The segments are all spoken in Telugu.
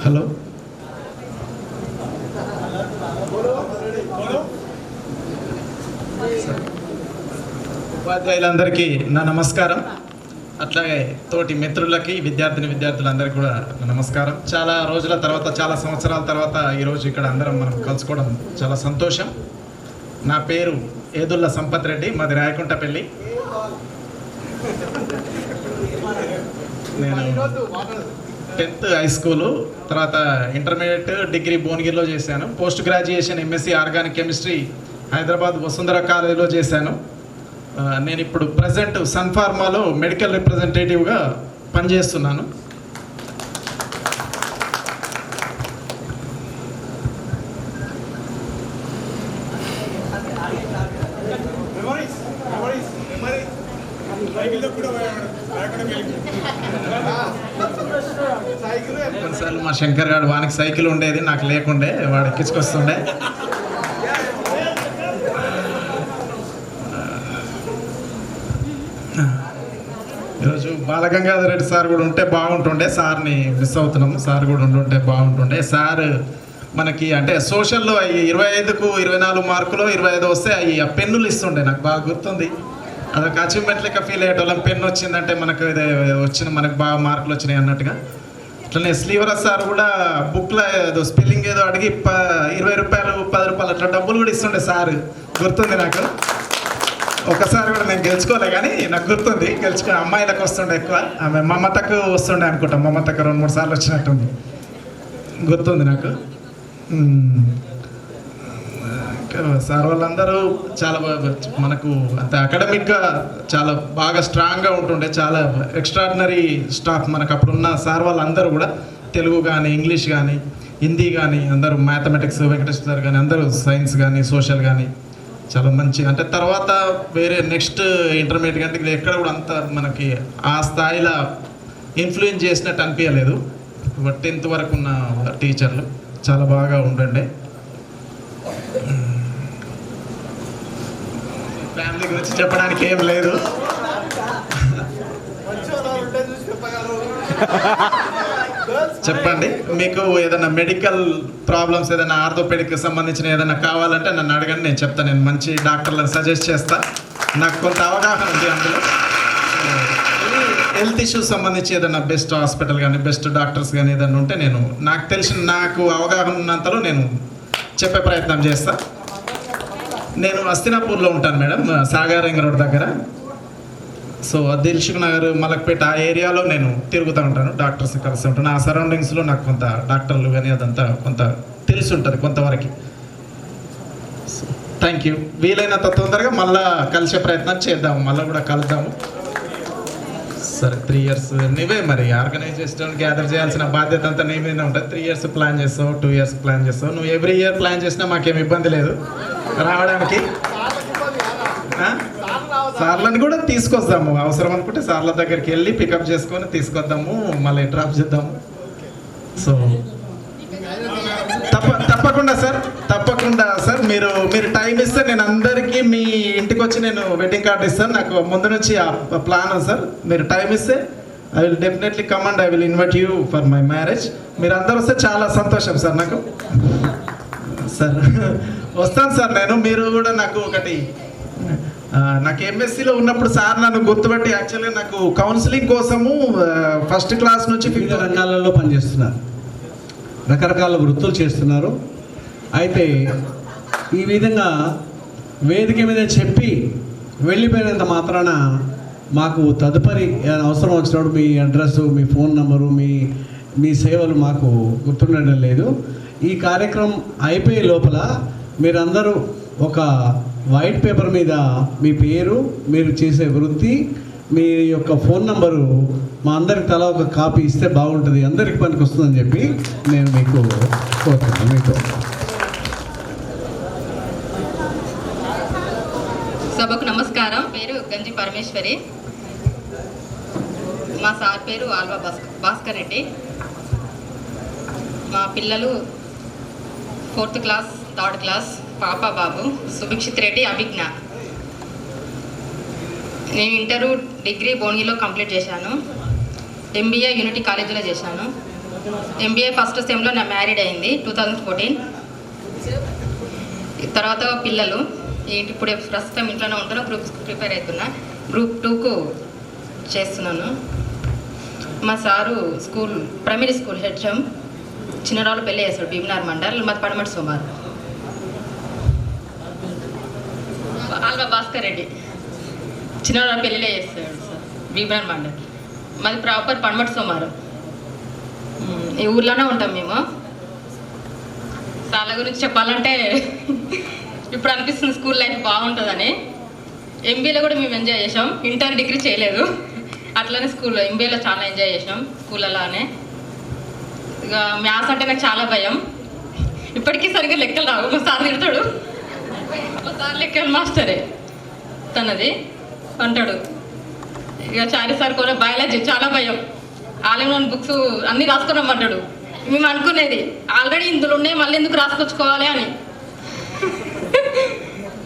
హలో, ఉపాధ్యాయులందరికీ నా నమస్కారం. అట్లాగే తోటి మిత్రులకి విద్యార్థులందరికీ కూడా నా నమస్కారం. చాలా రోజుల తర్వాత, చాలా సంవత్సరాల తర్వాత ఈరోజు ఇక్కడ అందరం మనం కలుసుకోవడం చాలా సంతోషం. నా పేరు ఏదుల్ల సంపత్ రెడ్డి, మాది రాయకుంటపల్లి. నేను 10th హై స్కూలు, తర్వాత ఇంటర్మీడియట్, డిగ్రీ భువనగిరిలో చేశాను. Post graduation MSc organic chemistry Hyderabad Vasundhara కాలేజీలో చేశాను. నేను ఇప్పుడు ప్రజెంట్ సన్ఫార్మాలో మెడికల్ రిప్రజెంటేటివ్గా పనిచేస్తున్నాను. కొన్నిసార్లు మా శంకర్ గారు, వానికి సైకిల్ ఉండేది, నాకు లేకుండే, వాడు ఎక్కించుకొస్తుండే. ఈరోజు బాలగంగాధర్ రెడ్డి సార్ కూడా ఉంటే బాగుంటుండే, సార్ని మిస్ అవుతున్నాము. సార్ కూడా ఉంటుంటే బాగుంటుండే. సార్ మనకి అంటే సోషల్లో అవి 25కు 24 మార్కులు 25 వస్తే అవి ఆ పెన్నులు ఇస్తుండే. నాకు బాగా గుర్తుంది. అదొక అచీవ్మెంట్ లెక్క ఫీల్ అయ్యేటోళ్ళం. పెన్ను వచ్చిందంటే మనకు వచ్చిన మనకు బాగా మార్కులు వచ్చినాయి అన్నట్టుగా. అట్లనే శ్రీవరస్ సార్ కూడా బుక్లో ఏదో స్పెల్లింగ్ ఏదో అడిగి 20 రూపాయలు 10 రూపాయలు అట్లా డబ్బులు కూడా ఇస్తుండే సార్. గుర్తుంది నాకు. ఒకసారి కూడా నేను గెలుచుకోలే, కానీ నాకు గుర్తుంది. అమ్మాయిలకు వస్తుండే ఎక్కువ. ఆమె మమతకు వస్తుండే అనుకుంటా. మమతకు 2-3 సార్లు వచ్చినట్టుంది, గుర్తుంది నాకు. సార్ వాళ్ళందరూ చాలా మనకు అంత అకాడమిక్గా చాలా బాగా స్ట్రాంగ్గా ఉంటుండే. చాలా ఎక్స్ట్రాడినరీ స్టాఫ్ మనకు అప్పుడున్న సార్ వాళ్ళందరూ కూడా. తెలుగు కానీ, ఇంగ్లీష్ కానీ, హిందీ కానీ, అందరూ మ్యాథమెటిక్స్ వెంకటేశ్వర సార్ కానీ, అందరూ సైన్స్ కానీ, సోషల్ కానీ చాలా మంచి. అంటే తర్వాత వేరే నెక్స్ట్ ఇంటర్మీడియట్ కానీ ఎక్కడ కూడా అంత మనకి ఆ స్థాయిలో ఇన్ఫ్లుయెన్స్ చేసినట్టు అనిపించలేదు. 10th వరకు ఉన్న టీచర్లు చాలా బాగా ఉండండి. ఫ్యామిలీ గురించి చెప్పడానికి ఏం లేదు. చెప్పండి, మీకు ఏదైనా మెడికల్ ప్రాబ్లమ్స్, ఏదైనా ఆర్థోపెడిక్ సంబంధించిన ఏదైనా కావాలంటే నన్ను అడగండి, నేను చెప్తాను. నేను మంచి డాక్టర్లను సజెస్ట్ చేస్తా. నాకు కొంత అవగాహన ఉంది అందులో. హెల్త్ ఇష్యూస్ సంబంధించి ఏదైనా బెస్ట్ హాస్పిటల్ కానీ, బెస్ట్ డాక్టర్స్ కానీ ఏదైనా ఉంటే నాకు అవగాహన ఉన్నంతలో నేను చెప్పే ప్రయత్నం చేస్తా. నేను అస్తినాపూర్లో ఉంటాను మేడం, సాగర్ రోడ్ దగ్గర. సో దిల్సుఖ్ నగర్, మలక్పేట ఆ ఏరియాలో నేను తిరుగుతూ ఉంటాను, డాక్టర్స్ కలిసి ఉంటాను. ఆ సరౌండింగ్స్లో నాకు కొంత డాక్టర్లు కానీ అదంతా కొంత తెలిసి ఉంటుంది కొంతవరకు. Thank you. వీలైనంత తొందరగా మళ్ళీ కలిసే ప్రయత్నం చేద్దాము, మళ్ళీ కూడా కలుద్దాము. సరే, 3 years నువ్వే మరి ఆర్గనైజ్ చేసేటప్పుడు గ్యాదర్ చేయాల్సిన బాధ్యత అంతా నీ మీద ఉంటుంది. 3 years ప్లాన్ చేస్తావు, 2 years ప్లాన్ చేస్తావు. నువ్వు ఎవ్రీ ఇయర్ ప్లాన్ చేసినా మాకేం ఇబ్బంది లేదు రావడానికి. సార్లను కూడా తీసుకొద్దాము, అవసరం అనుకుంటే సార్ల దగ్గరికి వెళ్ళి పికప్ చేసుకొని తీసుకొద్దాము, మళ్ళీ డ్రాప్ చేద్దాము. సో తప్పకుండా సార్, మీరు టైం ఇస్తే నేను అందరికీ మీ ఇంటికి వచ్చి నేను వెడ్డింగ్ కార్డు ఇస్తాను. నాకు ముందు నుంచి ఆ ప్లాన్ సార్. మీరు టైం ఇస్తే I will definitely come and I will invite you for my marriage. మీరు అందరూ వస్తే చాలా సంతోషం సార్ నాకు. సార్ వస్తాను సార్ నేను. మీరు కూడా నాకు నాకు ఎంఎస్సీలో ఉన్నప్పుడు సార్ నన్ను గుర్తుపెట్టి, యాక్చువల్గా నాకు కౌన్సిలింగ్ కోసము 1st క్లాస్ నుంచి వివిధ రంగాలలో పనిచేస్తున్నారు, రకరకాల వృత్తులు చేస్తున్నారు. అయితే ఈ విధంగా వేదిక మీద చెప్పి వెళ్ళిపోయినంత మాత్రాన మాకు తదుపరి అవసరం వచ్చినప్పుడు మీ అడ్రస్, మీ ఫోన్ నంబరు, మీ సేవలు మాకు గుర్తుండడం లేదు. ఈ కార్యక్రమం అయిపోయే లోపల మీరందరూ ఒక వైట్ పేపర్ మీద మీ పేరు, మీరు చేసే వృత్తి, మీ యొక్క ఫోన్ నంబరు మా అందరికి తలా ఒక కాపీ ఇస్తే బాగుంటుంది, అందరికి పనికి వస్తుందని చెప్పి నేను మీకు కోరుతున్నాను. మీకు సభకు నమస్కారం. పేరు గంజి పరమేశ్వరి. మా సార్ పేరు ఆల్వా భాస్కర్ రెడ్డి. మా పిల్లలు 4th క్లాస్, 3rd క్లాస్, పాప బాబు సుభిక్షిత్ రెడ్డి, అభిజ్ఞ. నేను ఇంటరు, డిగ్రీ భువనగిరిలో కంప్లీట్ చేశాను. ఎంబీఏ యూనిటీ కాలేజీలో చేశాను. ఎంబీఏ ఫస్ట్ సెమ్లో నా మ్యారీడ్ అయింది 2014. తర్వాత పిల్లలు ఏంటి ఇప్పుడు ప్రస్తుతం ఇంట్లోనే ఉంటున్నా, గ్రూప్స్కి ప్రిపేర్ అవుతున్నా, గ్రూప్ 2కు చేస్తున్నాను. మా sir school primary school HM, Chinnarallapalli చేస్తాడు, భీమనార్ మండల్, మాది పడమటి సోమారు. ఆల్వా భాస్కర్ రెడ్డి చిన్నరాళ్ళు పెళ్ళిలో చేస్తాడు సార్, భీమనార్ మండల్, మాది ప్రాపర్ పడమటి సోమారు. ఈ ఊర్లోనే ఉంటాం మేము. చాలా గురించి చెప్పాలంటే ఇప్పుడు అనిపిస్తుంది స్కూల్ లైఫ్ బాగుంటుందని. ఎంబీఏలో కూడా మేము ఎంజాయ్ చేసాం, ఇంటర్ డిగ్రీ చేయలేదు, అట్లనే స్కూల్లో ఎంబీఏలో చాలా ఎంజాయ్ చేసాం స్కూళ్ళలోనే. ఇక మ్యాథ్స్ అంటే నాకు చాలా భయం, ఇప్పటికీ సరిగ్గా లెక్కలు రావు. మా సార్ తిడతాడు, మా సార్ లెక్కలు మాస్టరే తనది అంటాడు. ఇక చారి సార్ కూడా బయాలజీ చాలా భయం, ఆలయంలోని బుక్స్ అన్నీ రాసుకున్నామంటాడు. మేము అనుకునేది ఆల్రెడీ ఇందులో ఉన్నాయి, మళ్ళీ ఎందుకు రాసుకొచ్చుకోవాలి అని.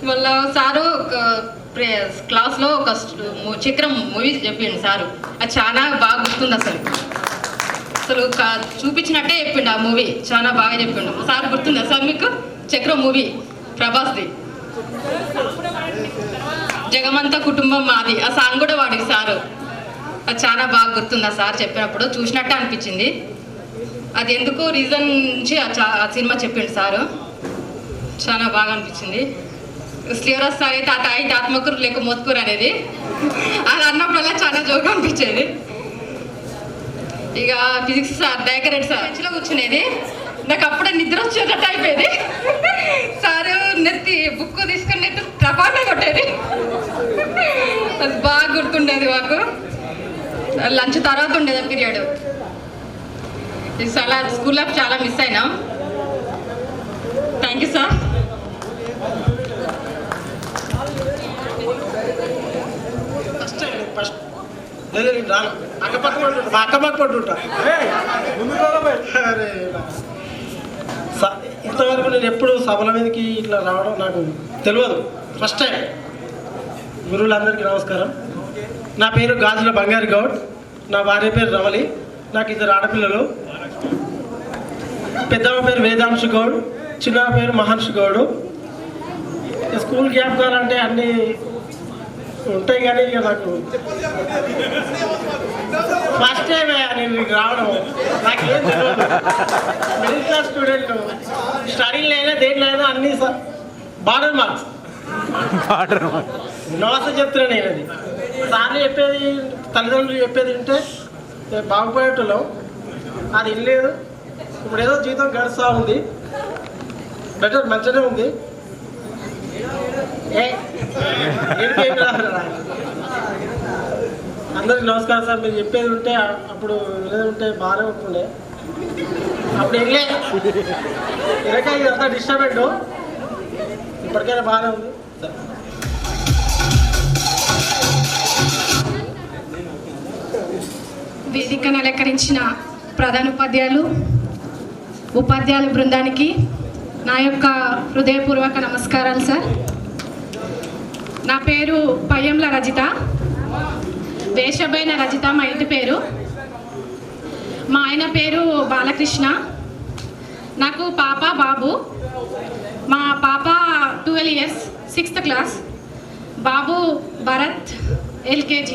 మళ్ళీ సారు క్లాస్లో ఒక చక్రం మూవీ చెప్పిండు సారు, అది చాలా బాగా గుర్తుంది. అసలు చూపించినట్టే చెప్పిండు, ఆ మూవీ చాలా బాగా చెప్పిండు సార్. గుర్తుందా సార్ మీకు చక్రం మూవీ? ప్రభాస్ది, జగమంతా కుటుంబం మాది, ఆ సాంగ్ కూడా వాడి సారు. అది చాలా బాగా గుర్తుంది, ఆ సార్ చెప్పినప్పుడు చూసినట్టే అనిపించింది. అది ఎందుకు రీజన్ నుంచి ఆ సినిమా చెప్పిండు సారు, చాలా బాగా అనిపించింది. శ్రీవరాజ్ సార్ అయితే ఆ తాయి ఆత్మకూరు లేక మోత్కూరు అనేది, అది అన్నప్పుడల్లా చాలా జోగా అనిపించేది. ఇక ఫిజిక్స్ సార్ డైకరెట్ సార్ బెంచ్లో కూర్చునేది, నాకు అప్పుడే నిద్ర వచ్చేటట్టు అయిపోయేది. సారు నెత్తి బుక్ తీసుకుని నెత్తి టపాటా కొట్టేది, అది బాగా గుర్తుండేది మాకు. లంచ్ తర్వాత ఉండేది పీరియడ్. చాలా స్కూల్ లైఫ్ చాలా మిస్ అయినాం. Thank you sir. ఇంతవరకు నేను ఎప్పుడు సభల మీదకి ఇట్లా రావడం నాకు తెలియదు, ఫస్ట్ టైం. గురువులందరికీ నమస్కారం. నా పేరు గాజుల బంగారి గౌడ్, నా భార్య పేరు రవలి, నాకు 2 ఆడపిల్లలు. పెద్దమ్మ పేరు వేదాంశు గౌడ్, చిన్న పేరు మహర్షి గౌడు. స్కూల్ జ్ఞాపకాలు అంటే అన్నీ ఉంటాయి, కానీ ఇక నాకు ఫస్ట్ టైం నేను రావడం, నాకేం తెలియదు. మిడిల్ క్లాస్ స్టూడెంట్, స్టడీలో అయినా దేంట్లో అయినా అన్నీ బార్డర్ మార్క్స్ నమస్తే చెప్తున్నాను నేను. అది సార్లు చెప్పేది, తల్లిదండ్రులు చెప్పేది వింటే బాగుపడేటోళ్ళం, అది ఇల్లేదు. ఇప్పుడు ఏదో జీవితం గడుస్తూ ఉంది, బెటర్ మంచిగానే ఉంది. అందరికి నమస్కారం సార్. మీరు చెప్పేది ఉంటే అప్పుడు వినేది ఉంటే బాగానే ఉంటుండే. అప్పుడు వెళ్ళే ఇరకాయ అంతా డిస్టర్బెంట్, ఇప్పటికైనా బాగానే ఉంది సార్. వేదికను అలంకరించిన ప్రధాన ఉపాధ్యాయుల బృందానికి నా యొక్క హృదయపూర్వక నమస్కారాలు సార్. నా పేరు పయ్యంల రజిత, దేశబైన రజిత మా ఇంటి పేరు. మా ఆయన పేరు బాలకృష్ణ. నాకు పాప బాబు. మా పాప 12 years 6th class, బాబు భరత్ LKG.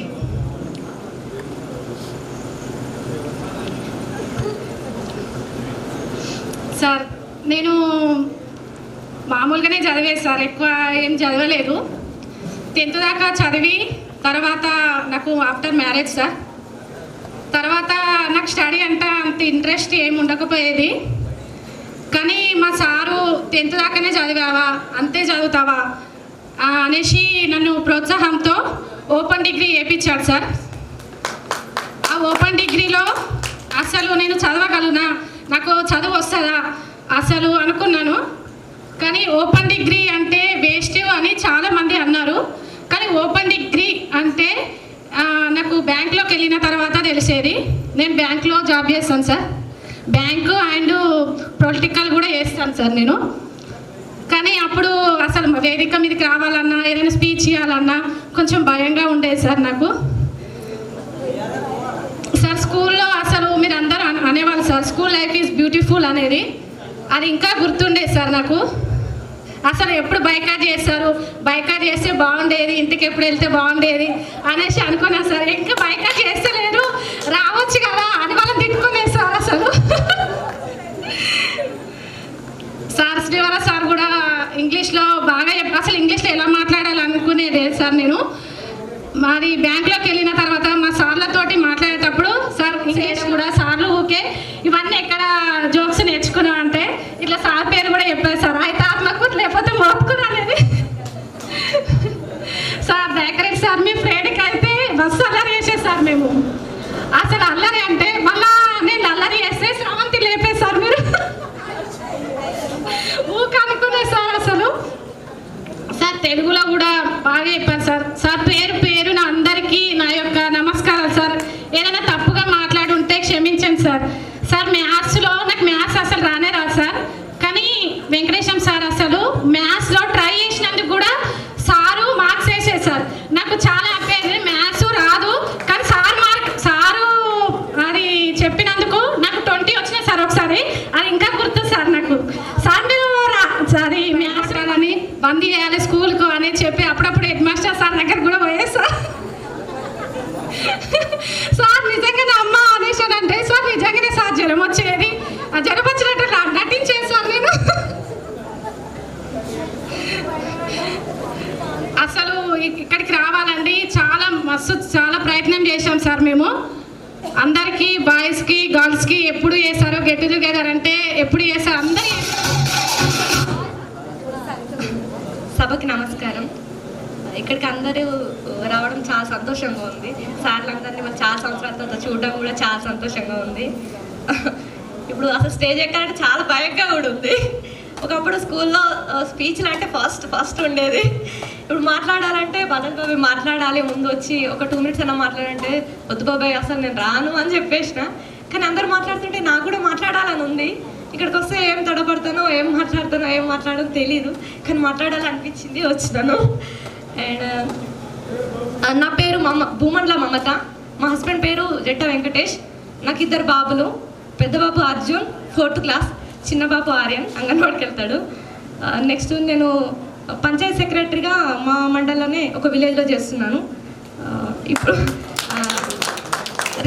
సార్ నేను మామూలుగానే చదివేది సార్, ఎక్కువ ఏం చదవలేదు. 10th దాకా చదివి తర్వాత నాకు ఆఫ్టర్ మ్యారేజ్ సార్, తర్వాత నాకు స్టడీ అంటే అంత ఇంట్రెస్ట్ ఏమి ఉండకపోయేది. కానీ మా సారు 10th దాకానే చదివావా, అంతే చదువుతావా అనేసి నన్ను ప్రోత్సాహంతో ఓపెన్ డిగ్రీ వేయించాడు సార్. ఆ ఓపెన్ డిగ్రీలో అసలు నేను చదవగలనా, నాకు చదువు వస్తుందా అసలు అనుకున్నాను. కానీ ఓపెన్ డిగ్రీ అంటే వేస్ట్ అని చాలామంది అన్నారు. కానీ ఓపెన్ డిగ్రీ అంటే నాకు బ్యాంక్లోకి వెళ్ళిన తర్వాత తెలిసేది. నేను బ్యాంక్లో జాబ్ చేస్తాను సార్, బ్యాంకు అండ్ పొలిటికల్ కూడా చేస్తాను సార్ నేను. కానీ అప్పుడు అసలు వేదిక మీదకి రావాలన్నా, ఏదైనా స్పీచ్ ఇవ్వాలన్నా కొంచెం భయంగా ఉండేది సార్ నాకు. సార్ స్కూల్లో అసలు మీరు అందరూ అనేవాళ్ళు sir, school life is beautiful అనేది. అది ఇంకా గుర్తుండేది సార్ నాకు. అసలు ఎప్పుడు బైకాట్ చేస్తారు, బైకాట్ చేస్తే బాగుండేది, ఇంటికి ఎప్పుడు వెళ్తే బాగుండేది అనేసి అనుకున్నా సార్. ఇంకా బైకాట్ చేస్తలేరు, రావచ్చు కదా అని వాళ్ళని తిట్టుకునే సార్. అసలు సార్ శ్రీవర సార్ కూడా ఇంగ్లీష్లో బాగా అసలు ఇంగ్లీష్లో ఎలా మాట్లాడాలనుకునేది సార్. నేను మరి బ్యాంక్లోకి వెళ్ళిన తర్వాత మా సార్లతోటి మాట్లాడేటప్పుడు సార్ ఇంగ్లీష్ కూడా సార్లు ఓకే ఇవన్నీ ఎక్కడ జోక్స్ నేర్చుకున్నాం అంటే ఇట్లా సార్ పేరు కూడా చెప్పారు సార్. అయితే ఆత్మకు లేకపోతే మోపుకున్నా అనేది సార్. డెకరేట్ సార్ మీ ఫ్రెండ్కి అయితే బస్సు అల్లరి చేసేది సార్. మేము అసలు అల్లరి అంటే మళ్ళా నేను అల్లరి చేస్తే శ్రావంతి లేపే సార్. మీరు ఊక అనుకునే సార్. అసలు సార్ తెలుగులో కూడా బాగా చెప్పారు సార్. సార్ పేరు పేరున అందరికీ నా యొక్క నమస్కారాలు సార్. ఏదైనా తప్పుగా మాట్లాడుంటే క్షమించండి సార్. సార్ మ్యాథ్స్లో నాకు మ్యాథ్స్ అసలు రానే రాదు సార్. కానీ వెంకటేశం సార్ అసలు మ్యాథ్స్లో ట్రై చేసినందుకు కూడా సారు మార్క్స్ వేసేది సార్. నాకు చాలా హ్యాపీ. మ్యాథ్స్ రాదు కానీ సారు అది చెప్పినందుకు నాకు 20 వచ్చినాయి సార్ ఒకసారి. అది ఇంకా గుర్తు సార్ నాకు. సార్ మీరు అది మ్యాథ్స్ రాదని బంద్ చేయాలి స్కూల్కు అని చెప్పి అప్పుడప్పుడు హెడ్ మాస్టర్ సార్ దగ్గర కూడా పోయే సార్. సార్ నిజంగా నా అమ్మ అనేసానంటే సార్ నిజంగానే సార్ జ్వరం వచ్చేది. ఆ జ్వరం వచ్చినట్టు నటించేది సార్ నేను. అసలు ఇక్కడికి రావాలండి చాలా ప్రయత్నం చేశాం సార్. మేము అందరికీ బాయ్స్కి గర్ల్స్కి ఎప్పుడు చేశారో గెట్ టుగెదర్ అంటే ఎప్పుడు చేశారు అందరూ. సభకి నమస్కారం. ఇక్కడికి అందరూ రావడం చాలా సంతోషంగా ఉంది. సార్లందరినీ మనం చాలా సంవత్సరాల తర్వాత చూడడం కూడా చాలా సంతోషంగా ఉంది. ఇప్పుడు అసలు స్టేజ్ ఎక్కాలంటే చాలా భయంగా కూడా ఉంది. ఒకప్పుడు స్కూల్లో స్పీచ్లు అంటే ఫస్ట్ ఉండేది. ఇప్పుడు మాట్లాడాలంటే బదల్ బాబాయ్ మాట్లాడాలి ముందు వచ్చి ఒక 2 minutes అన్నా మాట్లాడాలంటే వద్దు బాబాయ్ అసలు నేను రాను అని చెప్పేసిన. కానీ అందరూ మాట్లాడుతుంటే నాకు కూడా మాట్లాడాలని ఉంది. ఇక్కడికి వస్తే ఏం తడబడతానో ఏం మాట్లాడడం తెలీదు. కానీ మాట్లాడాలనిపించింది వచ్చినాను. అండ్ నా పేరు భూమండ్ల మమత. మా హస్బెండ్ పేరు జట్ట వెంకటేష్. నాకు 2 బాబులు. పెద్ద బాబు అర్జున్ 4th క్లాస్, చిన్న బాబు ఆర్యన్ అంగన్వాడికి వెళ్తాడు. నెక్స్ట్ నేను పంచాయత్ సెక్రటరీగా మా మండలంలోనే ఒక విలేజ్లో చేస్తున్నాను. ఇప్పుడు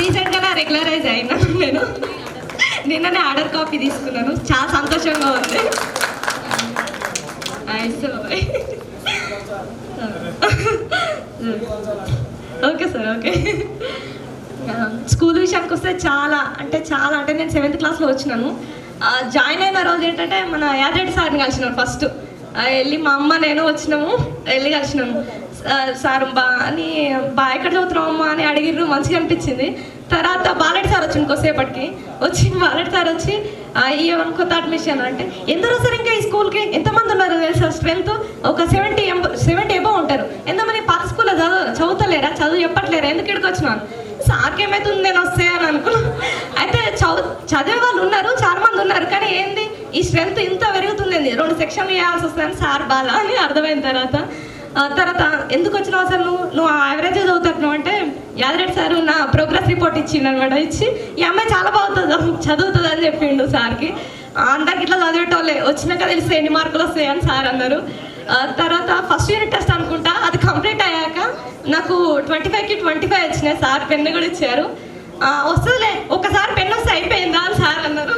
రీసెంట్గా రెగ్యులరైజ్ అయినాను. నేను నిన్ననే ఆర్డర్ కాపీ తీసుకున్నాను. చాలా సంతోషంగా ఉంది. Okay sir. ఓకే. స్కూల్ విషయానికి వస్తే చాలా అంటే నేను 7th క్లాస్లో వచ్చినాను. జాయిన్ అయిన రోజు ఏంటంటే మన యాదరెడ్డి సార్ని కలిసినాను. ఫస్ట్ వెళ్ళి మా అమ్మ నేను వచ్చినాము, వెళ్ళి కలిసినాము. సార్ ఎక్కడ చదువుతున్నావు అమ్మ అని అడిగిర్రు. మంచిగా అనిపించింది. తర్వాత బాలెడ్డి సార్ వచ్చి ఇంకోసేపటికి బాలెడ్డి సార్ వచ్చి కొత్త అడ్మిషన్ అంటే ఎందరో సార్ ఇంకా ఈ స్కూల్కి ఎంతమంది ఉన్నారు తెలుసా స్ట్రెంత్ ఒక 70 ఎబో ఉంటారు. ఎంతమంది పాత స్కూల్లో చదువుతలేరా, చదువు చెప్పట్లేరా, ఎందుకు ఇక్కడికి వచ్చినాను. సార్కి ఏమైతుంది నేను వస్తే అని అనుకున్నాను. అయితే చదివే వాళ్ళు ఉన్నారు, చాలా మంది ఉన్నారు. కానీ ఏంది ఈ స్ట్రెంత్ ఇంత పెరుగుతుంది, 2 సెక్షన్లు వేయాల్సి వస్తుందని సార్ బాగా అని అర్థమైన తర్వాత ఎందుకు వచ్చినావు అసలు నువ్వు యావరేజ్ చదువుతున్నావు అంటే యాదరెడ్డి సార్ నా ప్రోగ్రెస్ రిపోర్ట్ ఇచ్చిండు అనమాట. ఇచ్చి ఈ అమ్మాయి చాలా చదువుతుంది అని చెప్పిండు సార్కి. అందరికి ఇట్లా చదివేటోళ్ళే వచ్చినాక తెలిస్తే ఎన్ని మార్కులు వస్తాయి అని సార్ అన్నారు. తర్వాత ఫస్ట్ యూనిట్ టెస్ట్ అనుకుంటా అది కంప్లీట్ అయ్యాక నాకు 25కి 25 వచ్చినాయి. సార్ పెన్ను కూడా ఇచ్చారు. వస్తుందిలే ఒకసారి పెన్ను వస్తే అయిపోయిందా అని సార్ అన్నారు.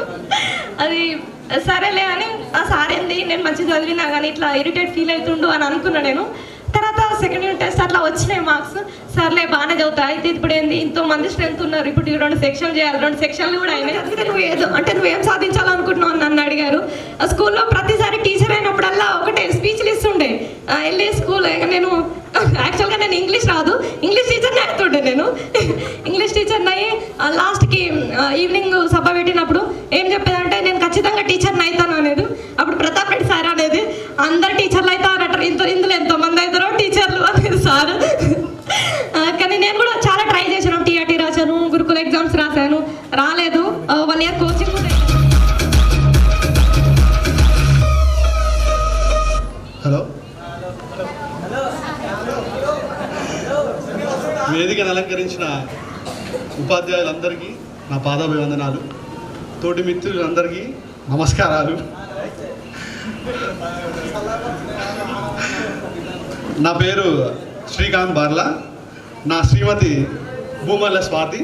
అది సరేలే అని ఆ సార్ ఏంది నేను మంచిగా చదివినా కానీ ఇట్లా ఇరిటేట్ ఫీల్ అవుతుండు అని అనుకున్నా నేను. తర్వాత సెకండ్ యూనిట్ టెస్ట్ అట్లా వచ్చినాయి మార్క్స్. సర్లే బాగానే చదువుతా. అయితే ఇప్పుడు ఏంది ఇంతమంది స్ట్రెంత్ ఉన్నారు, ఇప్పుడు 2 సెక్షన్లు చేయాలి, 2 సెక్షన్లు కూడా అయినాయి. అందుకే నువ్వేం సాధించాలనుకుంటున్నావు అని నన్ను అడిగారు. స్కూల్లో ప్రతిసారి టీచర్ అయినప్పుడల్లా ఒకటే స్పీచ్లు ఇస్తుండే. వెళ్ళి స్కూల్ నేను యాక్చువల్గా నేను ఇంగ్లీష్ రాదు, ఇంగ్లీష్ టీచర్ని అవుతుండే. నేను ఇంగ్లీష్ టీచర్ని అయ్యి లాస్ట్కి ఈవినింగ్ సభ పెట్టినప్పుడు ఏం చెప్పేదంటే నేను ఖచ్చితంగా టీచర్ని అవుతాను అనేది. అప్పుడు ప్రతాప్ రెడ్డి సార్ అనేది అందరు టీచర్లు అవుతారంటారు, ఇందులో ఎంతోమంది అవుతారో టీచర్లు అనేది సార్. కానీ నేను కూడా చాలా ట్రై చేశాను. టీఆర్టీ రాశాను, గురుకుల ఎగ్జామ్స్ రాశాను, రాలేదు. 1 year కోచింగ్ కూడా. హలో, వేదికను అలంకరించిన ఉపాధ్యాయులందరికీ నా పాదాభివందనాలు. తోటి మిత్రులందరికీ నమస్కారాలు. నా పేరు శ్రీకాంత్ బార్లా. నా శ్రీమతి భూమల్ల స్వాతి.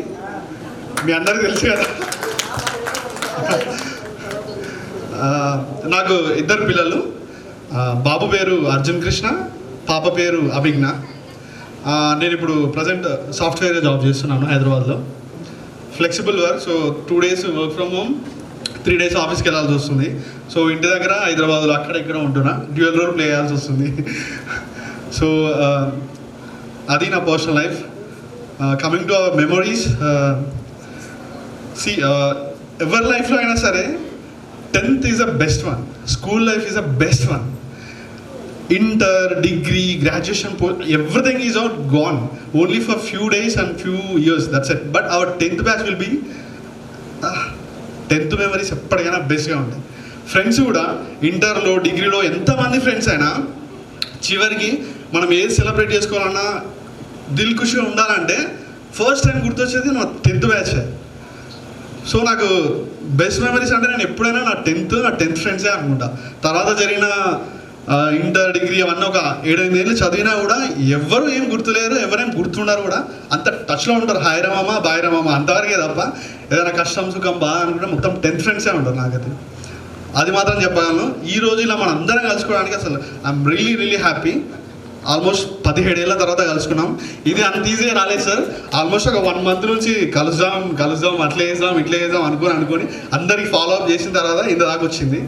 మీ అందరికీ తెలుసు కదా. నాకు 2 పిల్లలు. బాబు పేరు అర్జున్ కృష్ణ, పాప పేరు అభిజ్ఞ. నేను ఇప్పుడు ప్రజెంట్ సాఫ్ట్వేర్ జాబ్ చేస్తున్నాను హైదరాబాద్లో. Flexible work. So 2 days work from home, 3 days ఆఫీస్కి వెళ్ళాల్సి వస్తుంది. సో ఇంటి దగ్గర హైదరాబాద్లో అక్కడ ఇక్కడ ఉంటున్నా. డ్యూయల్ రోల్ ప్లే చేయాల్సి వస్తుంది. సో అది నా personal life. Coming to our memories, ఎవరి లైఫ్లో అయినా సరే 10th is the best one. School life is the best one. Inter, degree, graduation, everything is out gone. Only for few days and few years, that's it. But our 10th batch will be 10th memories ఎప్పటికైనా బెస్ట్గా ఉంటాయి. ఫ్రెండ్స్ కూడా ఇంటర్లో డిగ్రీలో ఎంతమంది ఫ్రెండ్స్ అయినా చివరికి మనం ఏది సెలబ్రేట్ చేసుకోవాలన్నా దిల్ ఖుషిగా ఉండాలంటే ఫస్ట్ టైం గుర్తొచ్చేది నా 10th బ్యాచ్. సో నాకు బెస్ట్ మెమరీస్ అంటే నేను ఎప్పుడైనా నా 10th ఫ్రెండ్సే అనుకుంటా. తర్వాత జరిగిన ఇంటర్, డిగ్రీ అవన్నీ ఒక 7-8 ఏళ్ళు చదివినా కూడా ఎవరు ఏం గుర్తులేరు, ఎవరేం గుర్తుండారు కూడా. అంత టచ్లో ఉంటారు. హాయ్ రమామ, బాయ్ రమామ అంతవరకే తప్ప ఏదైనా కష్టం సుఖం బాగా అనుకుంటే మొత్తం 10th ఫ్రెండ్సే ఉంటారు నాకైతే. అది మాత్రం చెప్పగలను. ఈ రోజు ఇలా మనం అందరం కలుసుకోవడానికి అసలు ఐఎమ్ రియలీ హ్యాపీ. ఆల్మోస్ట్ 17 ఏళ్ళ తర్వాత కలుసుకున్నాం. ఇది అంత ఈజీగా రాలేదు సార్. ఆల్మోస్ట్ ఒక 1 month నుంచి కలుద్దాం అట్లా చేద్దాం అనుకొని అందరికి ఫాలో అప్ చేసిన తర్వాత ఇంత దాకా వచ్చింది.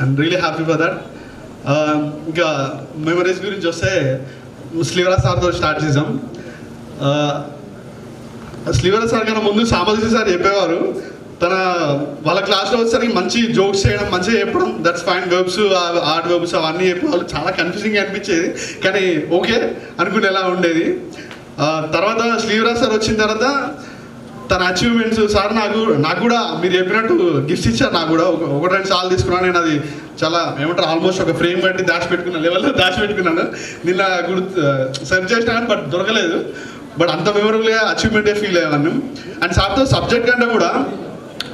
I'm really happy for that. ఇంకా మెమరీస్ గురించి వస్తే శ్రీవరాజ్ సార్తో స్టార్ట్ చేద్దాం. శ్రీవరాజ్ సార్ కన్నా ముందు సామర్థ్య సార్ చెప్పేవారు. వాళ్ళ క్లాస్లో వచ్చేసరికి మంచి జోక్స్ చేయడం, మంచిగా చెప్పడం, దట్స్ ఫైన్. వెబ్స్, ఆర్ట్ వెబ్స్ అవన్నీ చెప్పేవాళ్ళు. చాలా కన్ఫ్యూజింగ్ అనిపించేది కానీ ఓకే అనుకునేలా ఉండేది. తర్వాత శ్రీవరాజ్ సార్ వచ్చిన తర్వాత తన అచీవ్మెంట్స్ సార్ నాకు కూడా మీరు చెప్పినట్టు గిఫ్ట్స్ ఇచ్చారు. నాకు కూడా 1-2 సార్లు తీసుకున్నాను. నేను అది చాలా ఏమంటారు ఆల్మోస్ట్ ఒక ఫ్రేమ్ కట్టి దాచిపెట్టుకున్న లెవెల్లో దాచిపెట్టుకున్నాను. నిన్న సెర్చ్ చేసినా కానీ బట్ దొరకలేదు. బట్ అంత మెమరబుల్గా అచీవ్మెంటే ఫీల్ అయ్యేవాళ్ళం. అండ్ సార్తో సబ్జెక్ట్ కంటే కూడా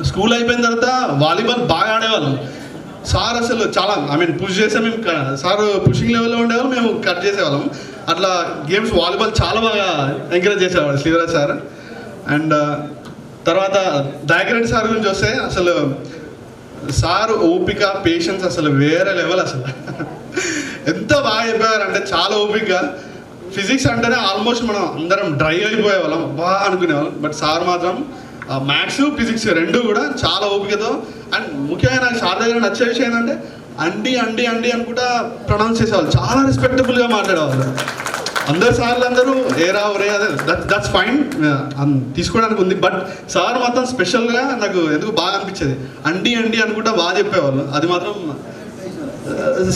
స్కూల్ అయిపోయిన తర్వాత వాలీబాల్ బాగా ఆడేవాళ్ళం. సార్ అసలు చాలా పుష్ చేసే మేము సార్ పుషింగ్ లెవెల్లో ఉండేవాళ్ళం, మేము కట్ చేసేవాళ్ళం. అట్లా గేమ్స్ వాలీబాల్ చాలా బాగా ఎంకరేజ్ చేసేవాడు శ్రీవరాజ్ సార్. అండ్ తర్వాత దయాకరెడ్డి సార్ గురించి వస్తే అసలు సార్ ఓపిక, పేషెన్స్ అసలు వేరే లెవెల్. అసలు ఎంత బాగా చెప్పేవారంటే చాలా ఓపికగా. ఫిజిక్స్ అంటేనే ఆల్మోస్ట్ మనం అందరం డ్రై అయిపోయేవాళ్ళం, బాగా అనుకునేవాళ్ళం. బట్ సార్ మాత్రం మ్యాథ్స్, ఫిజిక్స్ 2 కూడా చాలా ఓపికతో. అండ్ ముఖ్యంగా నాకు సార్ దగ్గర నచ్చే విషయం ఏంటంటే అండి అనుకుంటా ప్రొనౌన్స్ చేసేవాళ్ళు. చాలా రెస్పెక్టబుల్గా మాట్లాడేవాళ్ళు. అందరు సార్లు అందరూ ఏరా ఒరే అదే దట్స్ ఫైన్ తీసుకోవడానికి ఉంది. బట్ సార్ మాత్రం స్పెషల్గా నాకు ఎందుకు బాగా అనిపించేది. అండి అనుకుంటా బాగా చెప్పేవాళ్ళు. అది మాత్రం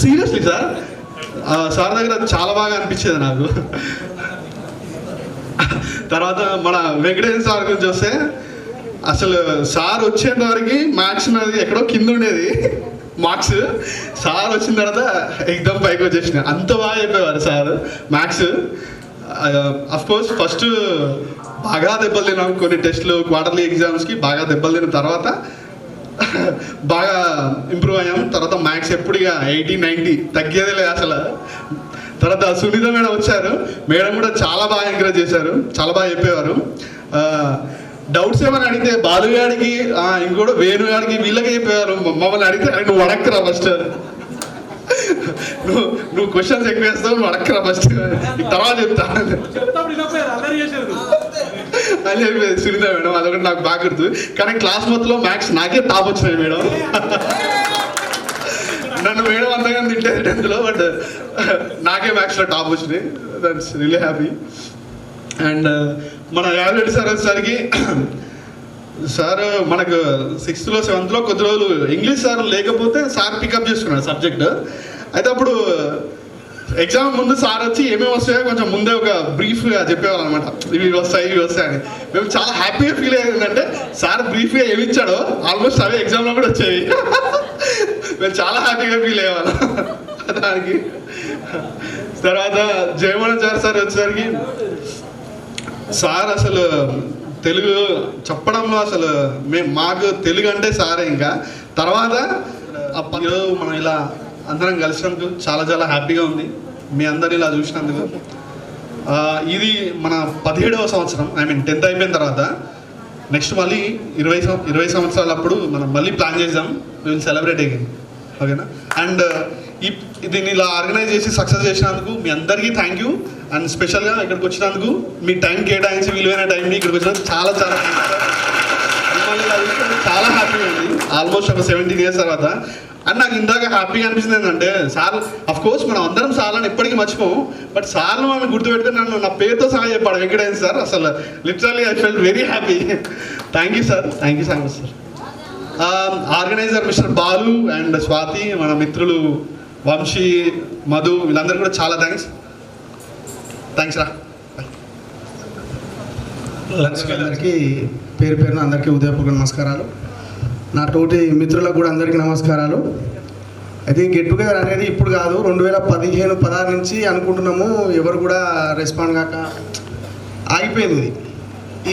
సీరియస్లీ సార్ దగ్గర చాలా బాగా అనిపించేది నాకు. తర్వాత మన వెంకటేశ్వర సార్ గురించి వస్తే అసలు సార్ వచ్చేంత వరకు మ్యాథ్స్ నాది ఎక్కడో కింద ఉండేది మార్క్స్. సార్ వచ్చిన తర్వాత ఎగ్జామ్ పైకి వచ్చేసిన. అంత బాగా చెప్పేవారు సార్ మ్యాథ్స్. అఫ్కోర్స్ ఫస్ట్ బాగా దెబ్బలు తిన్నాం. కొన్ని టెస్ట్లు, క్వార్టర్లీ ఎగ్జామ్స్కి బాగా దెబ్బలు తిన్న తర్వాత బాగా ఇంప్రూవ్ అయ్యాం. తర్వాత మ్యాథ్స్ ఎప్పుడు ఇక 80-90 తగ్గేదే లేదు అసలు. తర్వాత సునీత మేడం వచ్చారు. మేడం కూడా చాలా బాగా ఎంకరేజ్ చేశారు, చాలా బాగా చెప్పేవారు. డౌట్స్ ఏమైనా అడిగితే బాలుగాడికి ఇంకోటి వేణుగాడికి వీళ్ళకే చెప్పేవారు. మమ్మల్ని అడిగితే నువ్వు వడక్కరా ఫస్ట్, నువ్వు క్వశ్చన్స్ ఎక్కువ వేస్తావు, నువ్వు వడక్కరా ఫస్ట్, తర్వాత చెప్తా అని చెప్పేది సునీత మేడం. అదొకటి నాకు బాగా గుర్తు. కానీ క్లాస్ మొత్తంలో మ్యాథ్స్ నాకే టాప్ వచ్చినాయి మేడం. నన్ను మేడం అంతగా తింటేది 10th లో, బట్ నాకే మ్యాథ్స్లో టాప్ వచ్చినాయి. That's really happy. అండ్ మన యాదరెడ్డి సార్ వచ్చేసరికి సార్ మనకు 6th లో 7th లో కొద్ది రోజులు ఇంగ్లీష్ సార్ లేకపోతే సార్ పికప్ చేసుకున్నాడు సబ్జెక్ట్. అయితే అప్పుడు ఎగ్జామ్ ముందు సార్ వచ్చి ఏమేమి వస్తాయో కొంచెం ముందే ఒక బ్రీఫ్గా చెప్పేవాళ్ళు అనమాట. ఇవి వస్తాయని మేము చాలా హ్యాపీగా ఫీల్ అయ్యేది. ఏంటంటే సార్ బ్రీఫ్గా ఏమి ఇచ్చాడో ఆల్మోస్ట్ అవే ఎగ్జామ్లో కూడా వచ్చేవి. మేము చాలా హ్యాపీగా ఫీల్ అయ్యేవాళ్ళం దానికి. తర్వాత జయమోహన్ సార్ వచ్చేసరికి సార్ అసలు తెలుగు చెప్పడంలో అసలు మాకు తెలుగు అంటే సారే. ఇంకా తర్వాత ఈరోజు మనం ఇలా అందరం కలిసినందుకు చాలా చాలా హ్యాపీగా ఉంది. మీ అందరిని ఇలా చూసినందుకు. ఇది మన 17వ సంవత్సరం, ఐ మీన్ 10th అయిపోయిన తర్వాత నెక్స్ట్ మళ్ళీ 20 సంవత్సరాలప్పుడు మనం మళ్ళీ ప్లాన్ చేద్దాం. విల్ సెలబ్రేట్ అగైన్, ఓకేనా? అండ్ దీన్ని ఇలా ఆర్గనైజ్ చేసి సక్సెస్ చేసినందుకు మీ అందరికీ థ్యాంక్ యూ. అండ్ స్పెషల్గా ఇక్కడికి వచ్చినందుకు మీ టైం కేటాయించి విలువైన టైంని ఇక్కడికి వచ్చినందుకు చాలా చాలా మిమ్మల్ని ఇలా చూసినందుకు చాలా హ్యాపీగా ఉంది. ఆల్మోస్ట్ ఒక 17 years తర్వాత. అండ్ నాకు ఇందాక హ్యాపీగా అనిపిస్తుంది ఏంటంటే, సార్ కోర్స్ మనం అందరం సార్లను ఎప్పటికీ మర్చిపోము, బట్ సార్లు మనం గుర్తుపెడితే నన్ను నా పేరుతో సహా చెప్పాడు వెంకటేష్ సార్. అసలు literally I felt very happy. Thank you sir, thank you so much sir. Organizer mister Balu and Swathi, మన మిత్రులు వంశీ, మధు, వీళ్ళందరూ కూడా చాలా థ్యాంక్స్ రా. అందరికీ పేరు పేరున అందరికీ ఉదయపూర్వక నమస్కారాలు. నా తోటి మిత్రులకు కూడా అందరికీ నమస్కారాలు. అయితే గెట్ టుగెదర్ అనేది ఇప్పుడు కాదు, 2015-16 నుంచి అనుకుంటున్నాము. ఎవరు కూడా రెస్పాండ్ కాక ఆగిపోయింది.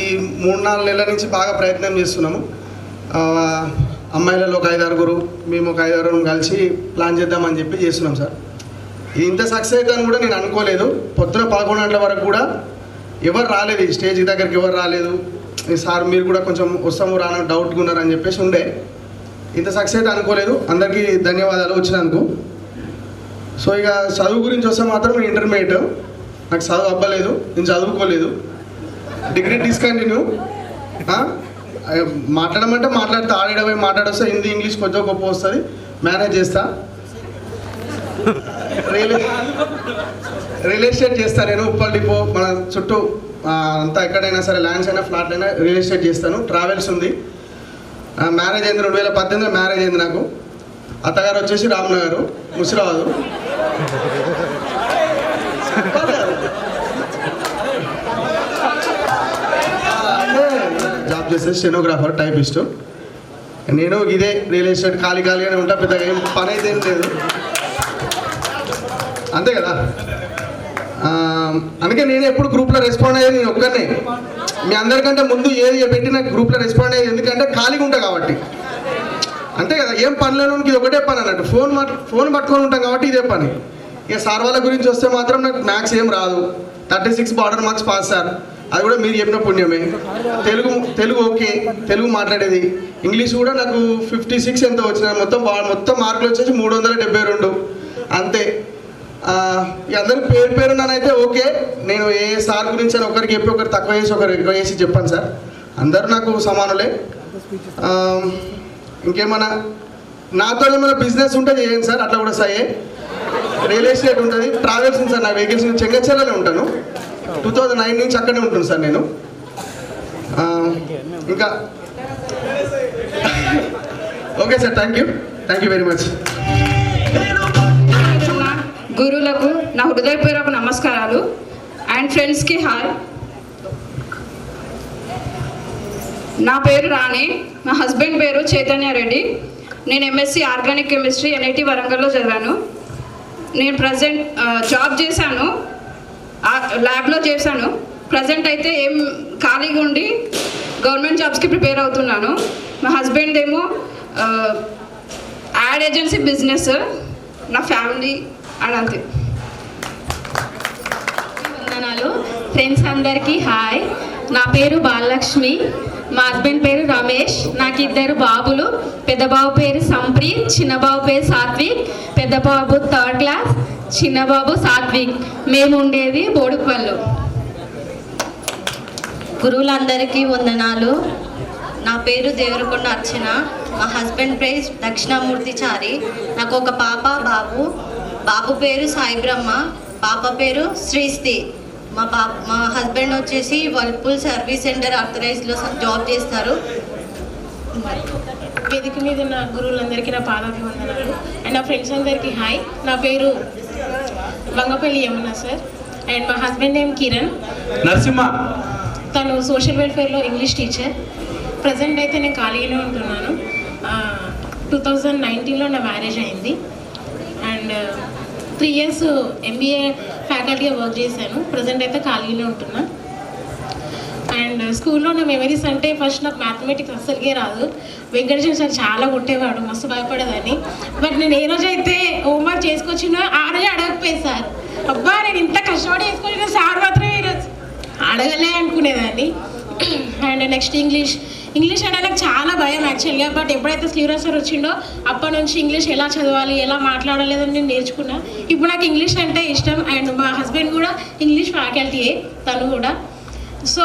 ఈ 3-4 నెలల నుంచి బాగా ప్రయత్నం చేస్తున్నాము. అమ్మాయిలలో ఒక 5-6 మేము ఒక 5-6 కలిసి ప్లాన్ చేద్దామని చెప్పి చేస్తున్నాం సార్. ఇది ఇంత సక్సెస్ అవుతుందని కూడా నేను అనుకోలేదు. పొద్దున 11 గంటల వరకు కూడా ఎవరు రాలేదు, ఈ స్టేజ్ దగ్గరికి ఎవరు రాలేదు. సార్ మీరు కూడా కొంచెం వస్తాము రాను డౌట్గా ఉన్నారని చెప్పేసి ఉండే. ఇంత సక్సెస్ అయితే అనుకోలేదు. అందరికీ ధన్యవాదాలు వచ్చినందుకు. సో ఇక చదువు గురించి వస్తే మాత్రం నేను ఇంటర్మీడియట్, నాకు చదువు అవ్వలేదు, నేను చదువుకోలేదు. Degree discontinue. మాట్లాడమంటే మాట్లాడితే ఆడేడమే మాట్లాడొస్తా. హిందీ ఇంగ్లీష్ కొంచెం గొప్ప వస్తుంది, మేనేజ్ చేస్తా. రియల్ ఎస్టేట్ చేస్తాను నేను. ఉప్పల్ డిపో మన చుట్టూ అంతా ఎక్కడైనా సరే, ల్యాండ్స్ అయినా ఫ్లాట్ అయినా రియల్ ఎస్టేట్ చేస్తాను. ట్రావెల్స్ ఉంది. మ్యారేజ్ అయింది 2018 మ్యారేజ్ అయింది నాకు. అత్తగారు వచ్చేసి రామ్నగర్, ముసిరాబాదు. జాబ్ చేస్తే స్టెనోగ్రాఫర్, టైపిస్ట్. నేను ఇదే రియల్ ఎస్టేట్ ఖాళీగానే ఉంటా, పెద్దగా ఏం పని అయితే ఏం లేదు, అంతే కదా. అందుకే నేను ఎప్పుడు గ్రూప్లో రెస్పాండ్ అయ్యేది నేను ఒక్కనే. మీ అందరికంటే ముందు ఏది పెట్టి నాకు గ్రూప్లో రెస్పాండ్ అయ్యేది, ఎందుకంటే ఖాళీగా ఉంటా కాబట్టి. అంతే కదా, ఏం పని లేని ఇది ఒకటే పని అన్నట్టు. ఫోన్ పట్టుకొని ఉంటాం కాబట్టి ఇదే పని. ఇక సార్ వాళ్ళ గురించి వస్తే మాత్రం నాకు మ్యాథ్స్ ఏం రాదు. 36 బార్డర్ మార్క్స్ పాస్ సార్, అది కూడా మీరు చెప్పిన పుణ్యమే. తెలుగు ఓకే, తెలుగు మాట్లాడేది. ఇంగ్లీష్ కూడా నాకు 56 ఎంతో వచ్చినాయి. మొత్తం మార్కులు వచ్చేసి 372 అంతే. అందరికి పేరు పేరు నన్నైతే ఓకే. నేను ఏ సార్ గురించి అని ఒకరికి చెప్పి ఒకరు తక్కువ చేసి ఒకరు ఎక్కువ చేసి చెప్పాను సార్. అందరూ నాకు సమానులే. ఇంకేమన్నా నాతో ఏమైనా బిజినెస్ ఉంటే చేయండి సార్, అట్లా కూడా సాయే. రియల్ ఎస్టేట్ ఉంటుంది, ట్రావెల్స్ ఉంది సార్. నా వెహికల్స్ చెంగచెర్లలో ఉంటాను. 2009 నుంచి అక్కడే ఉంటుంది సార్ నేను. ఇంకా okay sir, thank you very much. గురువులకు నా హృదయపూర్వక నమస్కారాలు. అండ్ ఫ్రెండ్స్కి హాయ్. నా పేరు రాణి, నా హస్బెండ్ పేరు చైతన్య రెడ్డి. నేను ఎంఎస్సి ఆర్గానిక్ కెమిస్ట్రీ NIT వరంగల్లో చదివాను. నేను ప్రజెంట్ జాబ్ చేశాను, ల్యాబ్లో చేశాను. ప్రజెంట్ అయితే ఏం ఖాళీగా ఉండి గవర్నమెంట్ జాబ్స్కి ప్రిపేర్ అవుతున్నాను. మా హస్బెండ్ ఏమో యాడ్ ఏజెన్సీ బిజినెస్, నా ఫ్యామిలీ అండ్ అంతే. వందనాలు. ఫ్రెండ్స్ అందరికీ హాయ్. నా పేరు బాలలక్ష్మి, మా హస్బెండ్ పేరు రమేష్. నాకు 2 బాబులు. పెద్ద బాబు పేరు సంప్రీత్, చిన్న బాబు పేరు సాత్విక్. పెద్ద బాబు 3rd క్లాస్, చిన్న బాబు సాత్విక్. మేము ఉండేది బోడుపల్లు. గురువులందరికీ వందనాలు. నా పేరు దేవరకొండ అర్చన, మా హస్బెండ్ పేరు దక్షిణామూర్తిచారి. నాకు ఒక పాప బాబు. బాబు పేరు సాయి బ్రహ్మ, పాప పేరు శ్రీస్తి. మా హస్బెండ్ వచ్చేసి వర్ల్పూల్ సర్వీస్ సెంటర్ ఆథరైజ్లో జాబ్ చేస్తారు. వేదిక మీద నా గురువులందరికీ నా పాదాభివందనాలు. అండ్ నా ఫ్రెండ్స్ అందరికీ హాయ్. నా పేరు వంగపల్లి యమున సార్. అండ్ మా హస్బెండ్ నేమ్ కిరణ్ నరసింహ. తను సోషల్ వెల్ఫేర్లో ఇంగ్లీష్ టీచర్. ప్రజెంట్ అయితే నేను ఖాళీగానే ఉంటున్నాను. 2019లో నా మ్యారేజ్ అయింది. అండ్ 3 years MBA ఫ్యాకల్టీగా వర్క్ చేశాను. ప్రజెంట్ అయితే ఖాళీగానే ఉంటున్నా. అండ్ స్కూల్లో నా మెమరీస్ అంటే ఫస్ట్ నాకు మ్యాథమెటిక్స్ అస్సలుకే రాదు. వెంకటేశ్వర సార్ చాలా కొట్టేవాడు, మస్తు భయపడేదాన్ని. బట్ నేను ఏ రోజైతే హోంవర్క్ చేసుకొచ్చినా ఆ రోజే అడగకపోయేది సార్. అబ్బా నేను ఇంత కష్టపడి చేసుకొచ్చిన సార్ మాత్రం ఈరోజు అడగలే అనుకునేదాన్ని. అండ్ నెక్స్ట్ ఇంగ్లీష్ అంటే నాకు చాలా భయం యాక్చువల్గా. బట్ ఎప్పుడైతే శ్రీరాజ్ సార్ వచ్చిండో అప్పటి నుంచి ఇంగ్లీష్ ఎలా చదవాలి, ఎలా మాట్లాడాలి అని నేను నేర్చుకున్నా. ఇప్పుడు నాకు ఇంగ్లీష్ అంటే ఇష్టం. అండ్ మా హస్బెండ్ కూడా ఇంగ్లీష్ ఫ్యాకల్టీయే, తను కూడా. సో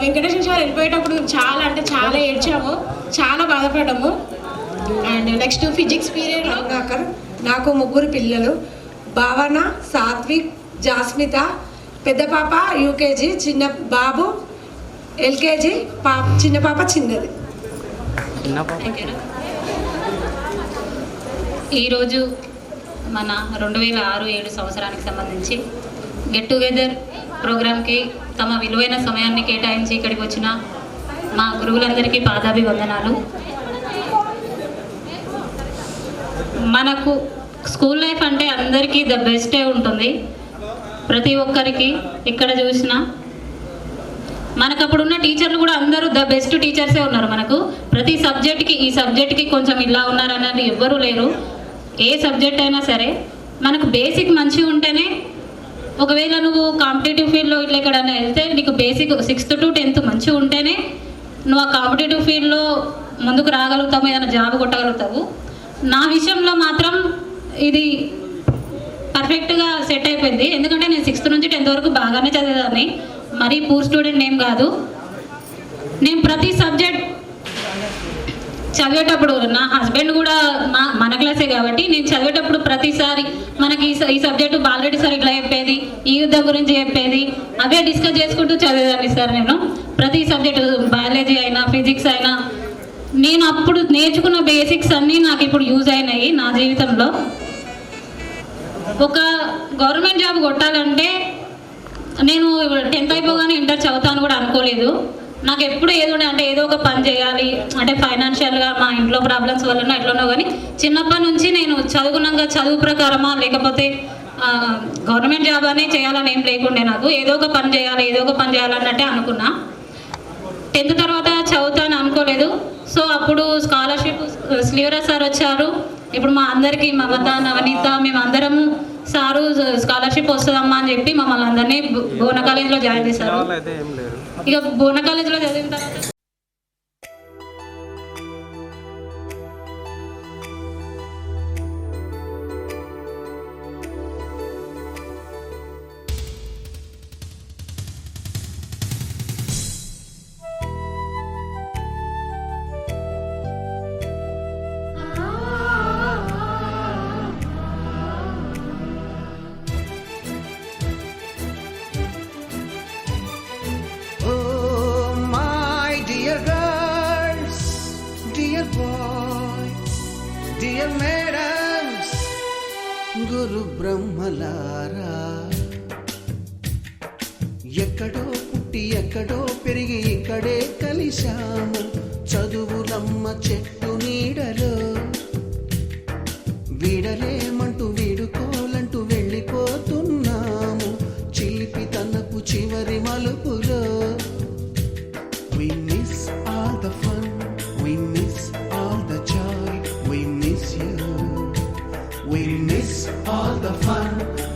వెంకటేశ్వర సార్ వెళ్ళిపోయేటప్పుడు చాలా అంటే చాలా ఏడ్చాము, చాలా బాధపడ్డాము. అండ్ నెక్స్ట్ ఫిజిక్స్ పీరియడ్లో నాకు 3 పిల్లలు, భావన, సాత్విక్, జాస్మిత. పెద్ద పాప యూకేజీ, చిన్న బాబు ఎల్కేజీ, చిన్న పాప చిన్నది. ఈరోజు మన 2006-07 సంవత్సరానికి సంబంధించి గెట్ టుగెదర్ ప్రోగ్రామ్కి తమ విలువైన సమయాన్ని కేటాయించి ఇక్కడికి వచ్చిన మా గురువులందరికీ పాదాభివందనాలు. మనకు స్కూల్ లైఫ్ అంటే అందరికీ ద బెస్టే ఉంటుంది. ప్రతి ఒక్కరికి ఇక్కడ చూసినా మనకు అప్పుడున్న టీచర్లు కూడా అందరూ ద బెస్ట్ టీచర్సే ఉన్నారు. మనకు ప్రతి సబ్జెక్ట్కి ఈ సబ్జెక్ట్కి కొంచెం ఇలా ఉన్నారన్నది ఎవ్వరూ లేరు. ఏ సబ్జెక్ట్ అయినా సరే మనకు బేసిక్ మంచిగా ఉంటేనే, ఒకవేళ నువ్వు కాంపిటేటివ్ ఫీల్డ్లో ఇట్లా ఎక్కడైనా వెళ్తే నీకు బేసిక్ 6th to 10th మంచిగా ఉంటేనే నువ్వు ఆ కాంపిటేటివ్ ఫీల్డ్లో ముందుకు రాగలుగుతావు, ఏదైనా జాబ్ కొట్టగలుగుతావు. నా విషయంలో మాత్రం ఇది పర్ఫెక్ట్గా సెట్ అయిపోయింది. ఎందుకంటే నేను 6th నుంచి 10th వరకు బాగానే చదివేదాన్ని, మరీ పూర్ స్టూడెంట్ ఏం కాదు. నేను ప్రతి సబ్జెక్ట్ చదివేటప్పుడు, నా హస్బెండ్ కూడా మన క్లాసే కాబట్టి, నేను చదివేటప్పుడు ప్రతిసారి మనకి ఈ సబ్జెక్టు బాలరెడ్డి సార్ ఇట్లా చెప్పేది, ఈ యుద్ధం గురించి చెప్పేది, అవే డిస్కస్ చేసుకుంటూ చదివేదాన్ని సార్. నేను ప్రతి సబ్జెక్టు, బయాలజీ అయినా ఫిజిక్స్ అయినా, నేను అప్పుడు నేర్చుకున్న బేసిక్స్ అన్నీ నాకు ఇప్పుడు యూజ్ అయినాయి నా జీవితంలో. ఒక గవర్నమెంట్ జాబ్ కొట్టాలంటే నేను 10th అయిపోగానే ఇంటర్ చదువుతాను కూడా అనుకోలేదు. నాకు ఎప్పుడు ఏదో అంటే ఏదో ఒక పని చేయాలి అంటే, ఫైనాన్షియల్గా మా ఇంట్లో ప్రాబ్లమ్స్ వల్ల ఎట్లనో కానీ చిన్నప్పటి నుంచి నేను చదువుకున్నాక చదువు ప్రకారమా లేకపోతే గవర్నమెంట్ జాబ్ అనే చేయాలని ఏం లేకుండే. నాకు ఏదో ఒక పని చేయాలన్నట్టే అనుకున్నా. 10th తర్వాత చదువుతాను అనుకోలేదు. సో అప్పుడు స్కాలర్షిప్ శ్రీరాజ్ సార్ వచ్చారు. ఇప్పుడు మా అందరికీ మమత, నవనీత, మేమందరము సారు స్కాలర్షిప్ వస్తుందమ్మా అని చెప్పి మమ్మల్ని అందరినీ బోన కాలేజ్లో జాయిన్ చేశారు. ఇక బోన కాలేజ్లో చదివిన తర్వాత గురు బ్రహ్మలారా, ఎక్కడో పుట్టి ఎక్కడో పెరిగి ఇక్కడే కలిశాము. చదువులమ్మ చెట్టు నీడలో వీడలేమంటూ వీడుకోలంటూ వెళ్ళిపోతున్నాము. చిలిపి తనపు చివరి మలుపులో we miss all the fun, we miss all the joy, we miss you. We miss all the fun,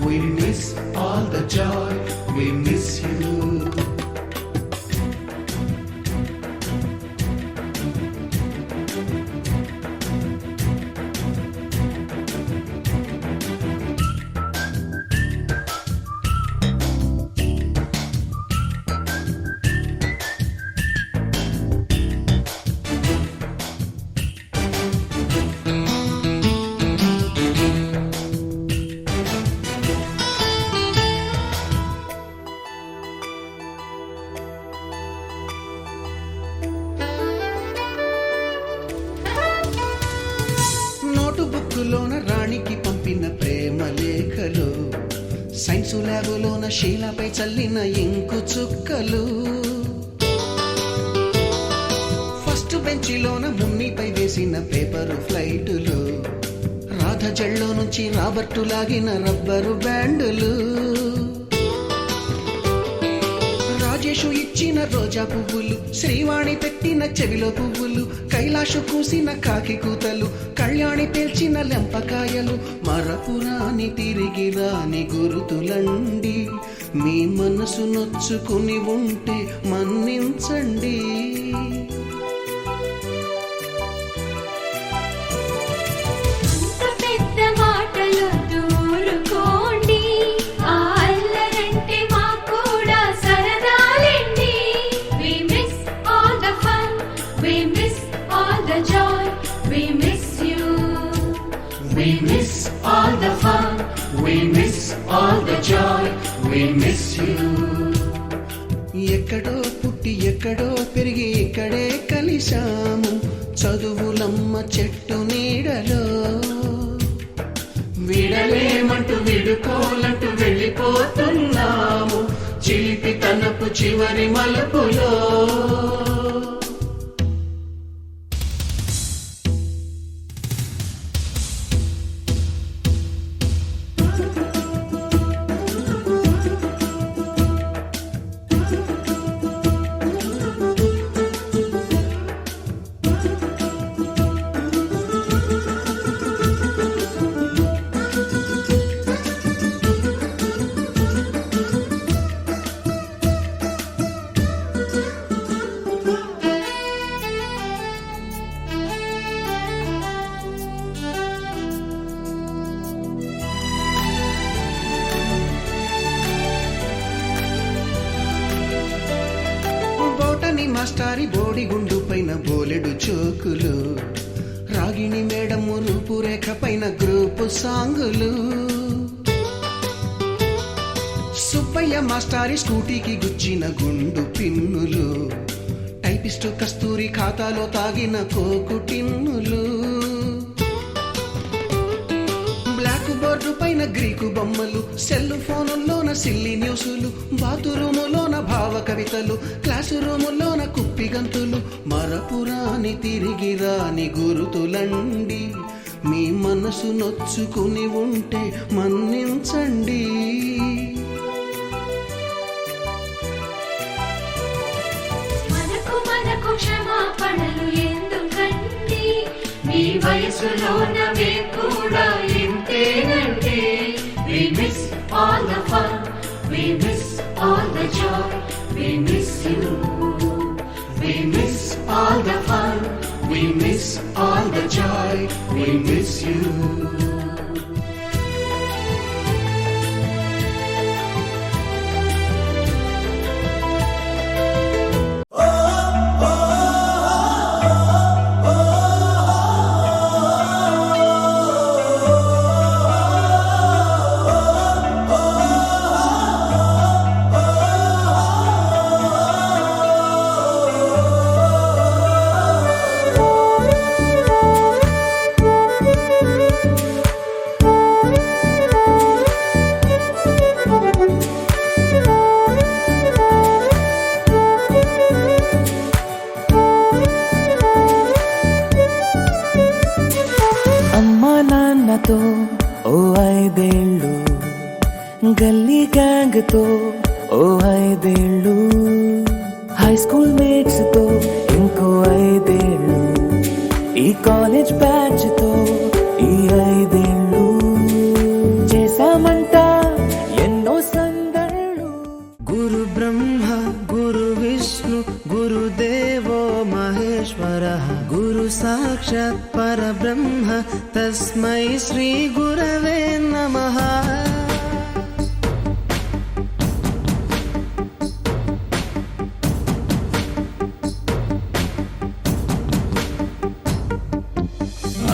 we miss all the joy, we miss you. బుక్కులోన రాణికి పంపిన ప్రేమ లేఖలు, సైన్సు ల్యాబులోన శీలపై చల్లిన ఇంకు చుక్కలు, ఫస్ట్ బెంచిలోన మున్నిపై వేసిన పేపరు ఫ్లైటులు, రాధ జల్లో నుంచి రాబర్టు లాగిన రబ్బరు బ్యాండులు, రాజేషు ఇచ్చిన రోజా పువ్వులు, శ్రీవాణి పెట్టిన చెవిలో పువ్వులు, కైలాషు కూసిన కాకి కూతలు, కళ్యాణి పేల్చిన లెంపకాయలు, మరపురాని తిరిగి రాని గురుతులండి. మీ మనసు నొచ్చుకుని ఉంటే మన్నించండి. We miss all the fun, we miss all the joy, we miss you. ఎక్కడో పుట్టి ఎక్కడో పెరిగి ఇక్కడే కలిశాము, చదువులమ్మ చెట్టు నీడలో. విడలేమంటూ విడుకోలంటూ వెళ్ళిపోతున్నాము, చిలిపి తనపు చివరి మలుపులో. మాస్టారి బోడిగుండు పైన బోలెడు చోకులు, రాగిణి మేడము రూపురేఖ పైన గ్రూపు సాంగులు, సుబ్బయ్య మాస్టారి స్కూటీకి గుచ్చిన గుండు పిన్నులు, టైపిస్టు కస్తూరి ఖాతాలో తాగిన కోకు టిన్నులు, బ్లాక్ బోర్డు పైన గ్రీకు బొమ్మలు, సెల్ ఫోనుల్లోన సిల్లి న్యూసులు, బాతురూములోన భావ కవితలు, క్లాసు రూములోన కుప్పి గంతులు, మరపురాని తిరిగి రాని గురుతులండి. మీ మనసు నొచ్చుకుని ఉంటే మన్నించండి. మనకు క్షమాపణలు ఎందుకండి, మీ వయసులోన మేము కూడా ఇంతేనండి. We miss all the fun, we miss all the joy, we miss you. We miss all the fun, we miss all the joy, we miss you. నాన్నతో ఓ 5 ఏళ్ళు, గల్లీ గ్యాంగ్ తో ఓ 5 ఏళ్ళు, హై స్కూల్ మేట్స్ తో ఇంకో 5 ఏళ్ళు, ఈ కాలేజ్ బ్యాచ్ తో ఈ 5 ఏళ్ళు, చేశామంట ఎన్నో సందళ్ళు. గురు బ్రహ్మ గురు విష్ణు గురుదేవో మహేశ్వర, గురు సాక్షాత్ పరబ్రహ్మ తస్మై శ్రీ గురవే నమః.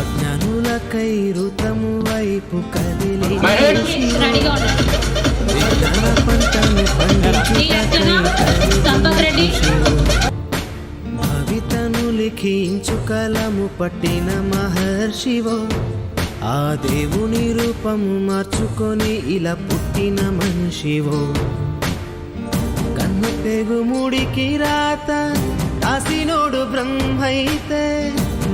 అజ్ఞానులకై ఋతము వైపు కదిలి విజ్ఞాన పంటను భవితను లిఖించు కలము పట్టిన మహర్షివో, ఆ దేవుని రూపము మార్చుకొని ఇలా పుట్టిన మనిషివో. కన్ను తెగుముడికి రాత రాసినోడు బ్రహ్మైతే,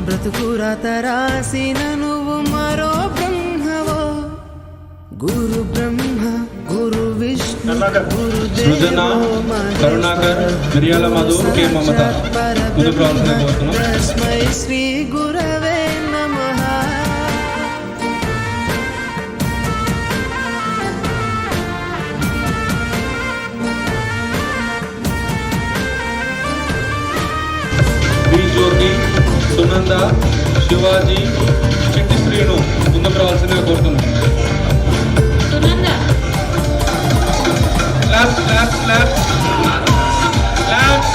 బ్రతుకు రాత రాసిన నువ్వు మరో బ్రహ్మవో. గురు బ్రహ్మ గురు విష్ణు సృజన, కరుణాకర్, మిరియాల మధు, కే మమత ముందుకు రావాల్సిందిగా కోరుతున్నాం. తస్మై శ్రీ గురవే నమః. బి జ్యోతి, సునంద, శివాజీ, చిట్టి శ్రీను ముందుకు రావాల్సిందిగా కోరుతున్నాం. Clap clap clap clap.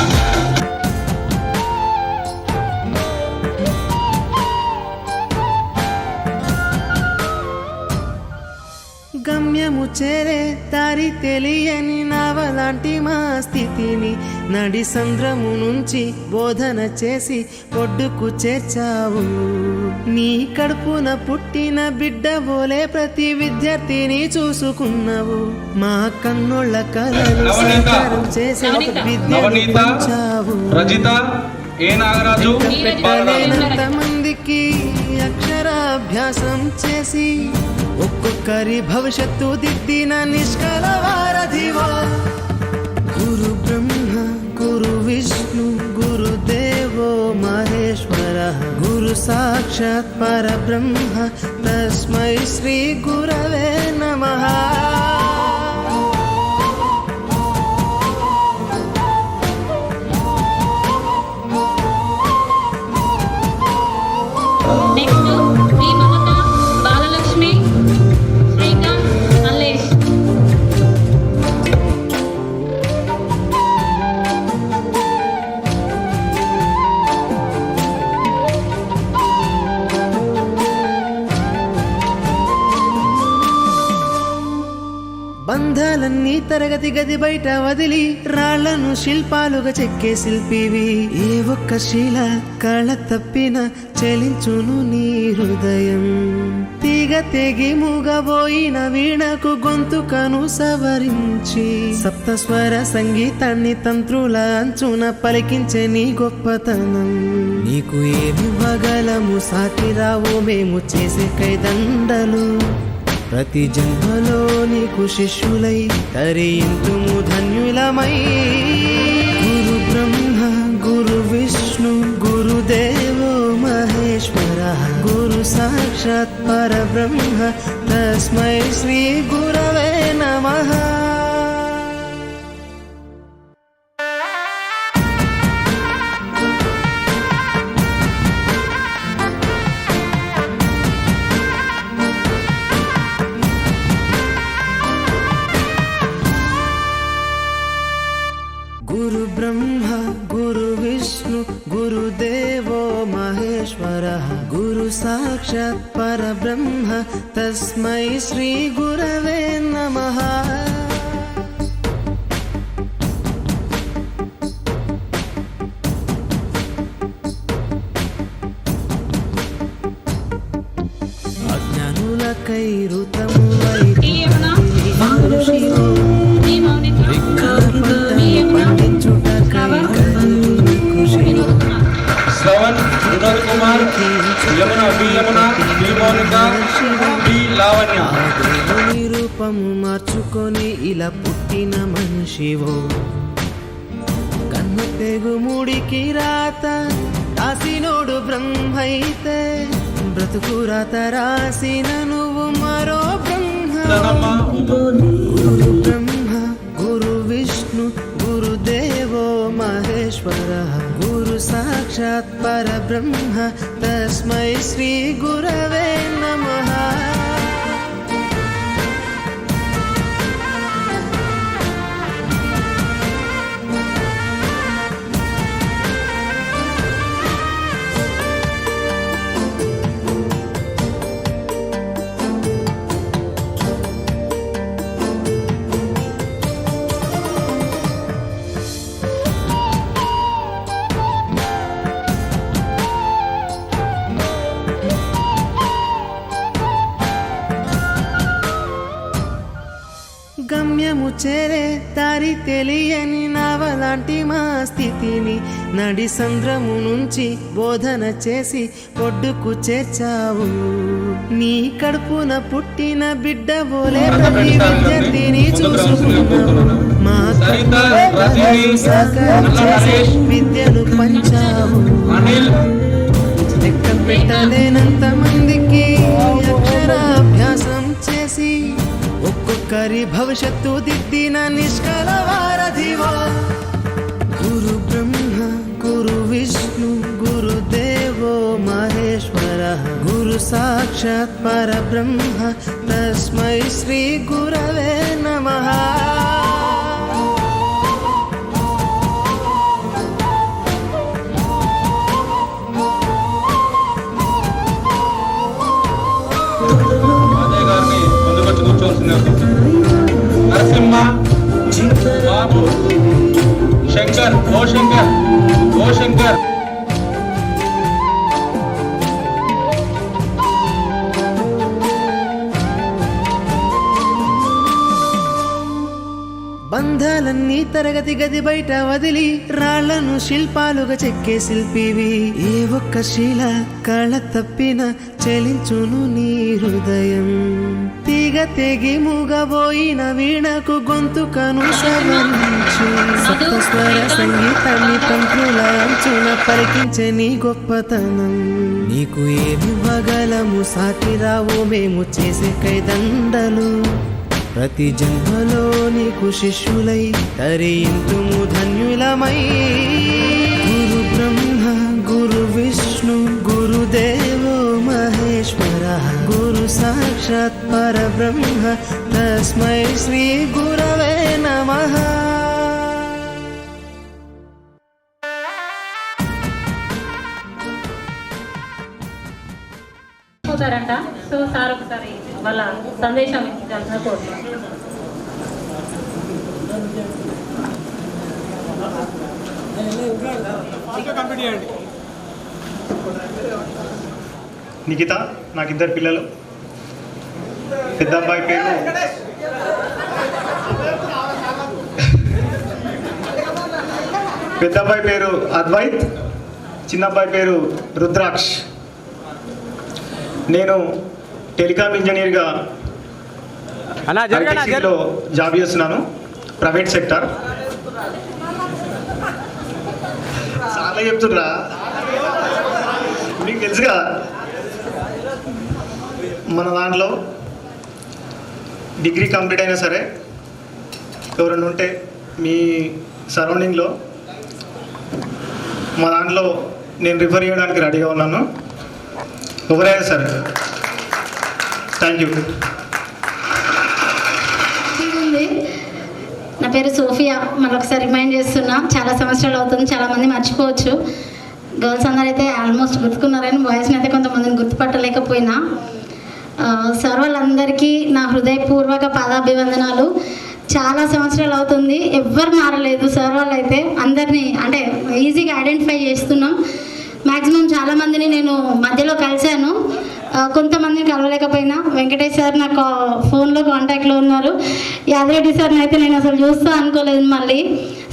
గమ్యము చేరే దారి తెలియని నావలాంటి మా స్థితిని నడి సంద్రము నుంచి బోధన చేసి ఒడ్డుకు చేర్చావు. నీ కడుపున పుట్టిన బిడ్డ బోలే ప్రతి విద్యార్థిని చూసుకున్నావు. మా కన్నుళ్ళ కలను సాకారం చేసి విద్యను పంచావు. రజిత, ఏ నాగరాజు, పెట్టలేనంత మందికి అక్షరాభ్యాసం చేసి ఒక్కొక్కరి భవిష్యత్తు దిద్దిన నిష్కల వారధివో. గురు బ్రహ్మ గురు విష్ణు గురుదేవో మహేశ్వర గురు సాక్షాత్ పరబ్రహ్మ తస్మై శ్రీ గురవే నమః. నెక్స్ట్ శ్రీ మమత, బాలలక్ష్మి, శ్రీకాంత్, మల్లేష్. బంధాలన్నీ తరగతి గది బయట వదిలి రాళ్లను శిల్పాలుగా చెక్కే శిల్పివి. ఏ ఒక్క శిల కళ తప్పిన చెలించును నీ హృదయం. తీగ తెగి మూగబోయిన వీణకు గొంతుకను సవరించి సప్తస్వర సంగీతాన్ని తంత్రుల అంచున పలికించే నీ గొప్పతనం. నీకు ఏమి వగలము సాటి రావు మేము చేసే కైదండలు. ప్రతి జన్మలో నీకు శిష్యులై తరింతుము ధన్యులమై. గురు బ్రహ్మ గురు విష్ణు గురుదేవో మహేశ్వర గురు సాక్షాత్ పరబ్రహ్మ తస్మై శ్రీ గురవే నమః. గురు బ్రహ్మ గురు విష్ణు గురుదేవో మహేశ్వర గురు సాక్షాత్ పరబ్రహ్మ తస్మై శ్రీ గురవే నమః. అజ్ఞానులకై ఋతము Shravan, Vinod Kumar, Yamuna, B Yamuna, B Mounika, B Lavanya. దేవుని రూపము మార్చుకొని ఇలా పుట్టిన మనిషివో. కన్ను తెగు ముడికి రాత రాసినోడు బ్రహ్మైతే బ్రతుకు రాత రాసిన నువ్వు మరో బ్రహ్మ. గురు బ్రహ్మ గురు విష్ణు గురుదేవో మహేశ్వర గురు సాక్షాత్ పరబ్రహ్మ తస్మై శ్రీ గురవే నమః. గమ్యము చేరే దారి తెలియని నావలాంటి మా స్థితిని నడి సంద్రము నుంచి బోధన చేసి ఒడ్డుకు చేర్చావు. నీ కడుపున పుట్టిన బిడ్డ బోలే ప్రతి విద్యార్థిని చూసుకున్నావు. మా విద్యను పంచావు. లెక్క పెట్టలేనంత మందికి అక్షరాభ్యాసం చేసి ఒక్కొక్కరి భవిష్యత్తు దిద్దిన నిష్కల వారధివా. గురు బ్రహ్మ గురు విష్ణు గురుదేవో మహేశ్వర గురు సాక్షాత్ పరబ్రహ్మ తస్మై శ్రీ గురవే నమః. నరసింహ బాబు శంకర్ ఓ శంకర్ ఓ శంకర్. బంధాలన్నీ తరగతి గది బయట వదిలి రాళ్లను శిల్పాలుగా చెక్కే శిల్పివి. ఏ ఒక్క శీల కళ తప్పిన చెలించును నీ హృదయం. తీగ తెగి మూగబోయిన వీణకు గొంతుకను సవరించి సప్తస్వర సంగీతాన్ని తంత్రుల అంచున పలికించే నీ గొప్పతనం. నీకు ఏమి వగలము సాటి రావు మేము చేసే కైదండలు. ప్రతి జన్మలో నీకు శిష్యులై తరింతుము ధన్యులమై. గురు బ్రహ్మ గురు విష్ణు గురుదేవో మహేశ్వర గురు సాక్షాత్ పరబ్రహ్మ తస్మై శ్రీ గురవే నమః. పోతారంట. సో సార్ ఒకసారి వాళ్ళ సందేశం ఇచ్చాల్సిన కోరుతున్నాను. నిఖిత, నాకు 2 పిల్లలు. పెద్ద అబ్బాయి పేరు అద్వైత్, చిన్న అబ్బాయి పేరు రుద్రాక్ష్. నేను టెలికామ్ ఇంజనీర్గా ఐటీసీలో జాబ్ చేస్తున్నాను, ప్రైవేట్ సెక్టర్. చాలా చెప్తుర్రా, మీకు తెలుసుగా మన దాంట్లో డిగ్రీ కంప్లీట్ అయినా సరే ఎవరైనా ఉంటే మీ సరౌండింగ్లో మా దాంట్లో నేను రిఫర్ చేయడానికి రెడీగా ఉన్నాను. ఎవరైనా సరే. Thank you. నా పేరు సోఫియా. మరొకసారి రిమైండ్ చేస్తున్నా, చాలా సంవత్సరాలు అవుతుంది, చాలామంది మర్చిపోవచ్చు. గర్ల్స్ అందరైతే ఆల్మోస్ట్ గుర్తుకున్నారని, బాయ్స్ని అయితే కొంతమందిని గుర్తుపట్టలేకపోయినా. సార్ వాళ్ళందరికీ నా హృదయపూర్వక పాదాభివందనాలు. చాలా సంవత్సరాలు అవుతుంది, ఎవ్వరు మారలేదు. సార్ వాళ్ళు అయితే అందరినీ అంటే ఈజీగా ఐడెంటిఫై చేస్తున్నాం. మ్యాక్సిమం చాలామందిని నేను మధ్యలో కలిశాను, కొంతమందిని కలవలేకపోయినా. వెంకటేష్ సార్ నాకు ఫోన్లో కాంటాక్ట్లో ఉన్నారు. యాదరెడ్డి సార్ని అయితే నేను అసలు చూస్తా అనుకోలేదు. మళ్ళీ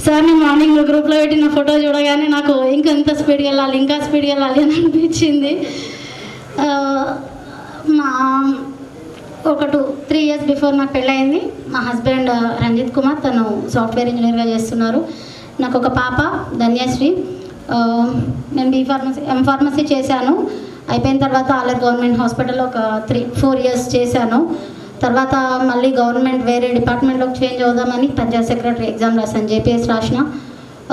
సార్ని మార్నింగ్ గ్రూప్లో పెట్టిన ఫోటో చూడగానే నాకు ఇంకా ఎంత స్పీడ్గా వెళ్ళాలి, ఇంకా స్పీడ్గా వెళ్ళాలి అని అనిపించింది. మా ఒక 2-3 ఇయర్స్ బిఫోర్ నాకు పెళ్ళయింది. మా హస్బెండ్ రంజిత్ కుమార్, తను సాఫ్ట్వేర్ ఇంజనీర్గా చేస్తున్నారు. నాకు ఒక పాప ధన్యశ్రీ. నేను ఎంఫార్మసీ చేశాను. అయిపోయిన తర్వాత ఆలర్ గవర్నమెంట్ హాస్పిటల్లో ఒక 3-4 ఇయర్స్ చేశాను. తర్వాత మళ్ళీ గవర్నమెంట్ వేరే డిపార్ట్మెంట్లోకి చేంజ్ అవుదామని పంచాయత్ సెక్రటరీ ఎగ్జామ్ రాశాను, జేపీఎస్ రాసిన.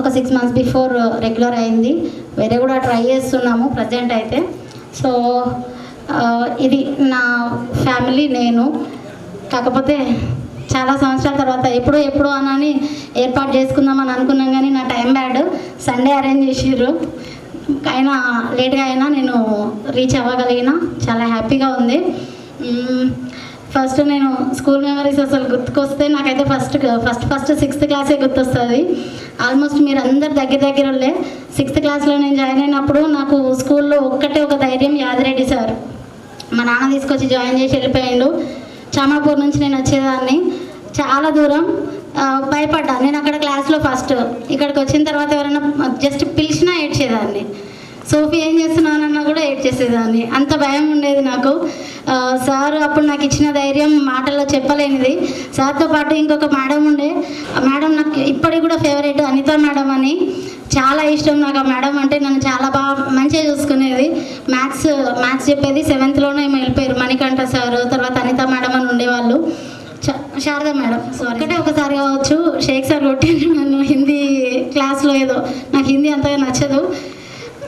ఒక 6 months బిఫోర్ రెగ్యులర్ అయింది. వేరే కూడా ట్రై చేస్తున్నాము ప్రజెంట్ అయితే. సో ఇది నా ఫ్యామిలీ, నేను. కాకపోతే చాలా సంవత్సరాల తర్వాత ఎప్పుడో అని ఏర్పాటు చేసుకుందామని అనుకున్నాం, కానీ నా టైం బ్యాడ్. సండే అరేంజ్ చేసిర్రు, అయినా లేట్గా అయినా నేను రీచ్ అవ్వగలిగిన. చాలా హ్యాపీగా ఉంది. ఫస్ట్ నేను స్కూల్ మెమరీస్ అసలు గుర్తుకొస్తే నాకైతే ఫస్ట్ 6th క్లాసే గుర్తొస్తుంది. ఆల్మోస్ట్ మీరు అందరు దగ్గరలే. 6th క్లాస్లో నేను జాయిన్ అయినప్పుడు నాకు స్కూల్లో ఒక ధైర్యం, యాదిరెడ్డి సార్. మా నాన్న తీసుకొచ్చి జాయిన్ చేసి వెళ్ళిపోయాడు. చామాపూర్ నుంచి నేను వచ్చేదాన్ని, చాలా దూరం. భయపడ్డా. నేను అక్కడ క్లాస్లో ఫస్ట్, ఇక్కడికి వచ్చిన తర్వాత ఎవరైనా జస్ట్ పిలిచినా ఏడ్చేదాన్ని. సోఫీ ఏం చేస్తున్నానన్నా కూడా ఏడ్చేసేదాన్ని. అంత భయం ఉండేది నాకు. సార్ అప్పుడు నాకు ఇచ్చిన ధైర్యం మాటల్లో చెప్పలేనిది. సార్తో పాటు ఇంకొక మేడం ఉండే, ఆ మేడం నాకు ఇప్పటికి కూడా ఫేవరెట్, అనిత మేడం అని. చాలా ఇష్టం నాకు ఆ మేడం అంటే. నన్ను చాలా బాగా మంచిగా చూసుకునేది. మ్యాథ్స్ చెప్పేది. 7th వెళ్ళిపోయారు మణికంఠ సార్, తర్వాత అనిత మేడం అని ఉండేవాళ్ళు. శారదా మేడం ఒకటే ఒకసారి కావచ్చు షేక్ సార్ కొట్టింది నన్ను హిందీ క్లాస్లో. ఏదో నాకు హిందీ అంతగా నచ్చదు,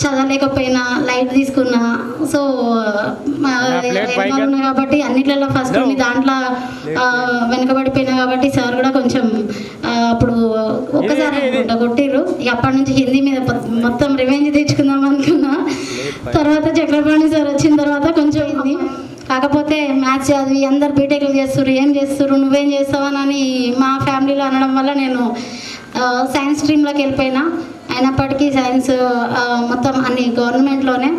చదవలేకపోయినా, లైట్ తీసుకున్నా. సో ఉన్నా కాబట్టి అన్నిట్లలో ఫస్ట్ ఉంది, దాంట్లో వెనకబడిపోయినా కాబట్టి సార్ కూడా కొంచెం అప్పుడు ఒక్కసారి అనుకుంటా కొట్టిర్రు. ఇక అప్పటి నుంచి హిందీ మీద మొత్తం రివెంజ్ తెచ్చుకుందాం అనుకున్నా. తర్వాత చక్రపాణి సార్ వచ్చిన తర్వాత కొంచెం హిందీ, కాకపోతే మ్యాథ్స్ చదివి అందరు బీటెక్లు చేస్తున్నారు, ఏం చేస్తున్నారు, నువ్వేం చేస్తావని మా ఫ్యామిలీలో అనడం వల్ల నేను సైన్స్ స్ట్రీమ్లోకి వెళ్ళిపోయినా. అయినప్పటికీ సైన్స్ మొత్తం అన్ని గవర్నమెంట్లోనే.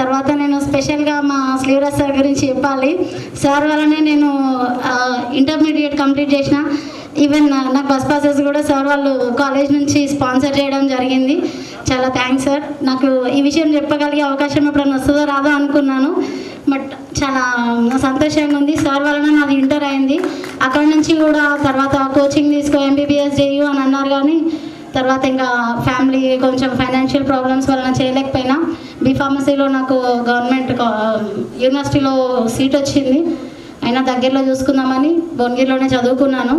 తర్వాత నేను స్పెషల్గా మా శ్రీవరాజ్ సార్ గురించి చెప్పాలి. సార్ వల్లనే నేను ఇంటర్మీడియట్ కంప్లీట్ చేసిన. ఈవెన్ నాకు బస్ పాసెస్ కూడా సార్ వాళ్ళు కాలేజ్ నుంచి స్పాన్సర్ చేయడం జరిగింది. చాలా థ్యాంక్స్ సార్. నాకు ఈ విషయం చెప్పగలిగే అవకాశం ఎప్పుడన్నా వస్తుందో రాదో అనుకున్నాను, బట్ చాలా సంతోషంగా ఉంది. సార్ వలన నాది ఇంటర్ అయింది. అక్కడ నుంచి కూడా తర్వాత కోచింగ్ తీసుకో MBBS చేయు అని అన్నారు, కానీ తర్వాత ఇంకా ఫ్యామిలీ కొంచెం ఫైనాన్షియల్ ప్రాబ్లమ్స్ వలన చేయలేకపోయినా. బీఫార్మసీలో నాకు గవర్నమెంట్ యూనివర్సిటీలో సీట్ వచ్చింది. అయినా దగ్గరలో చూసుకుందామని భువనగిరిలోనే చదువుకున్నాను.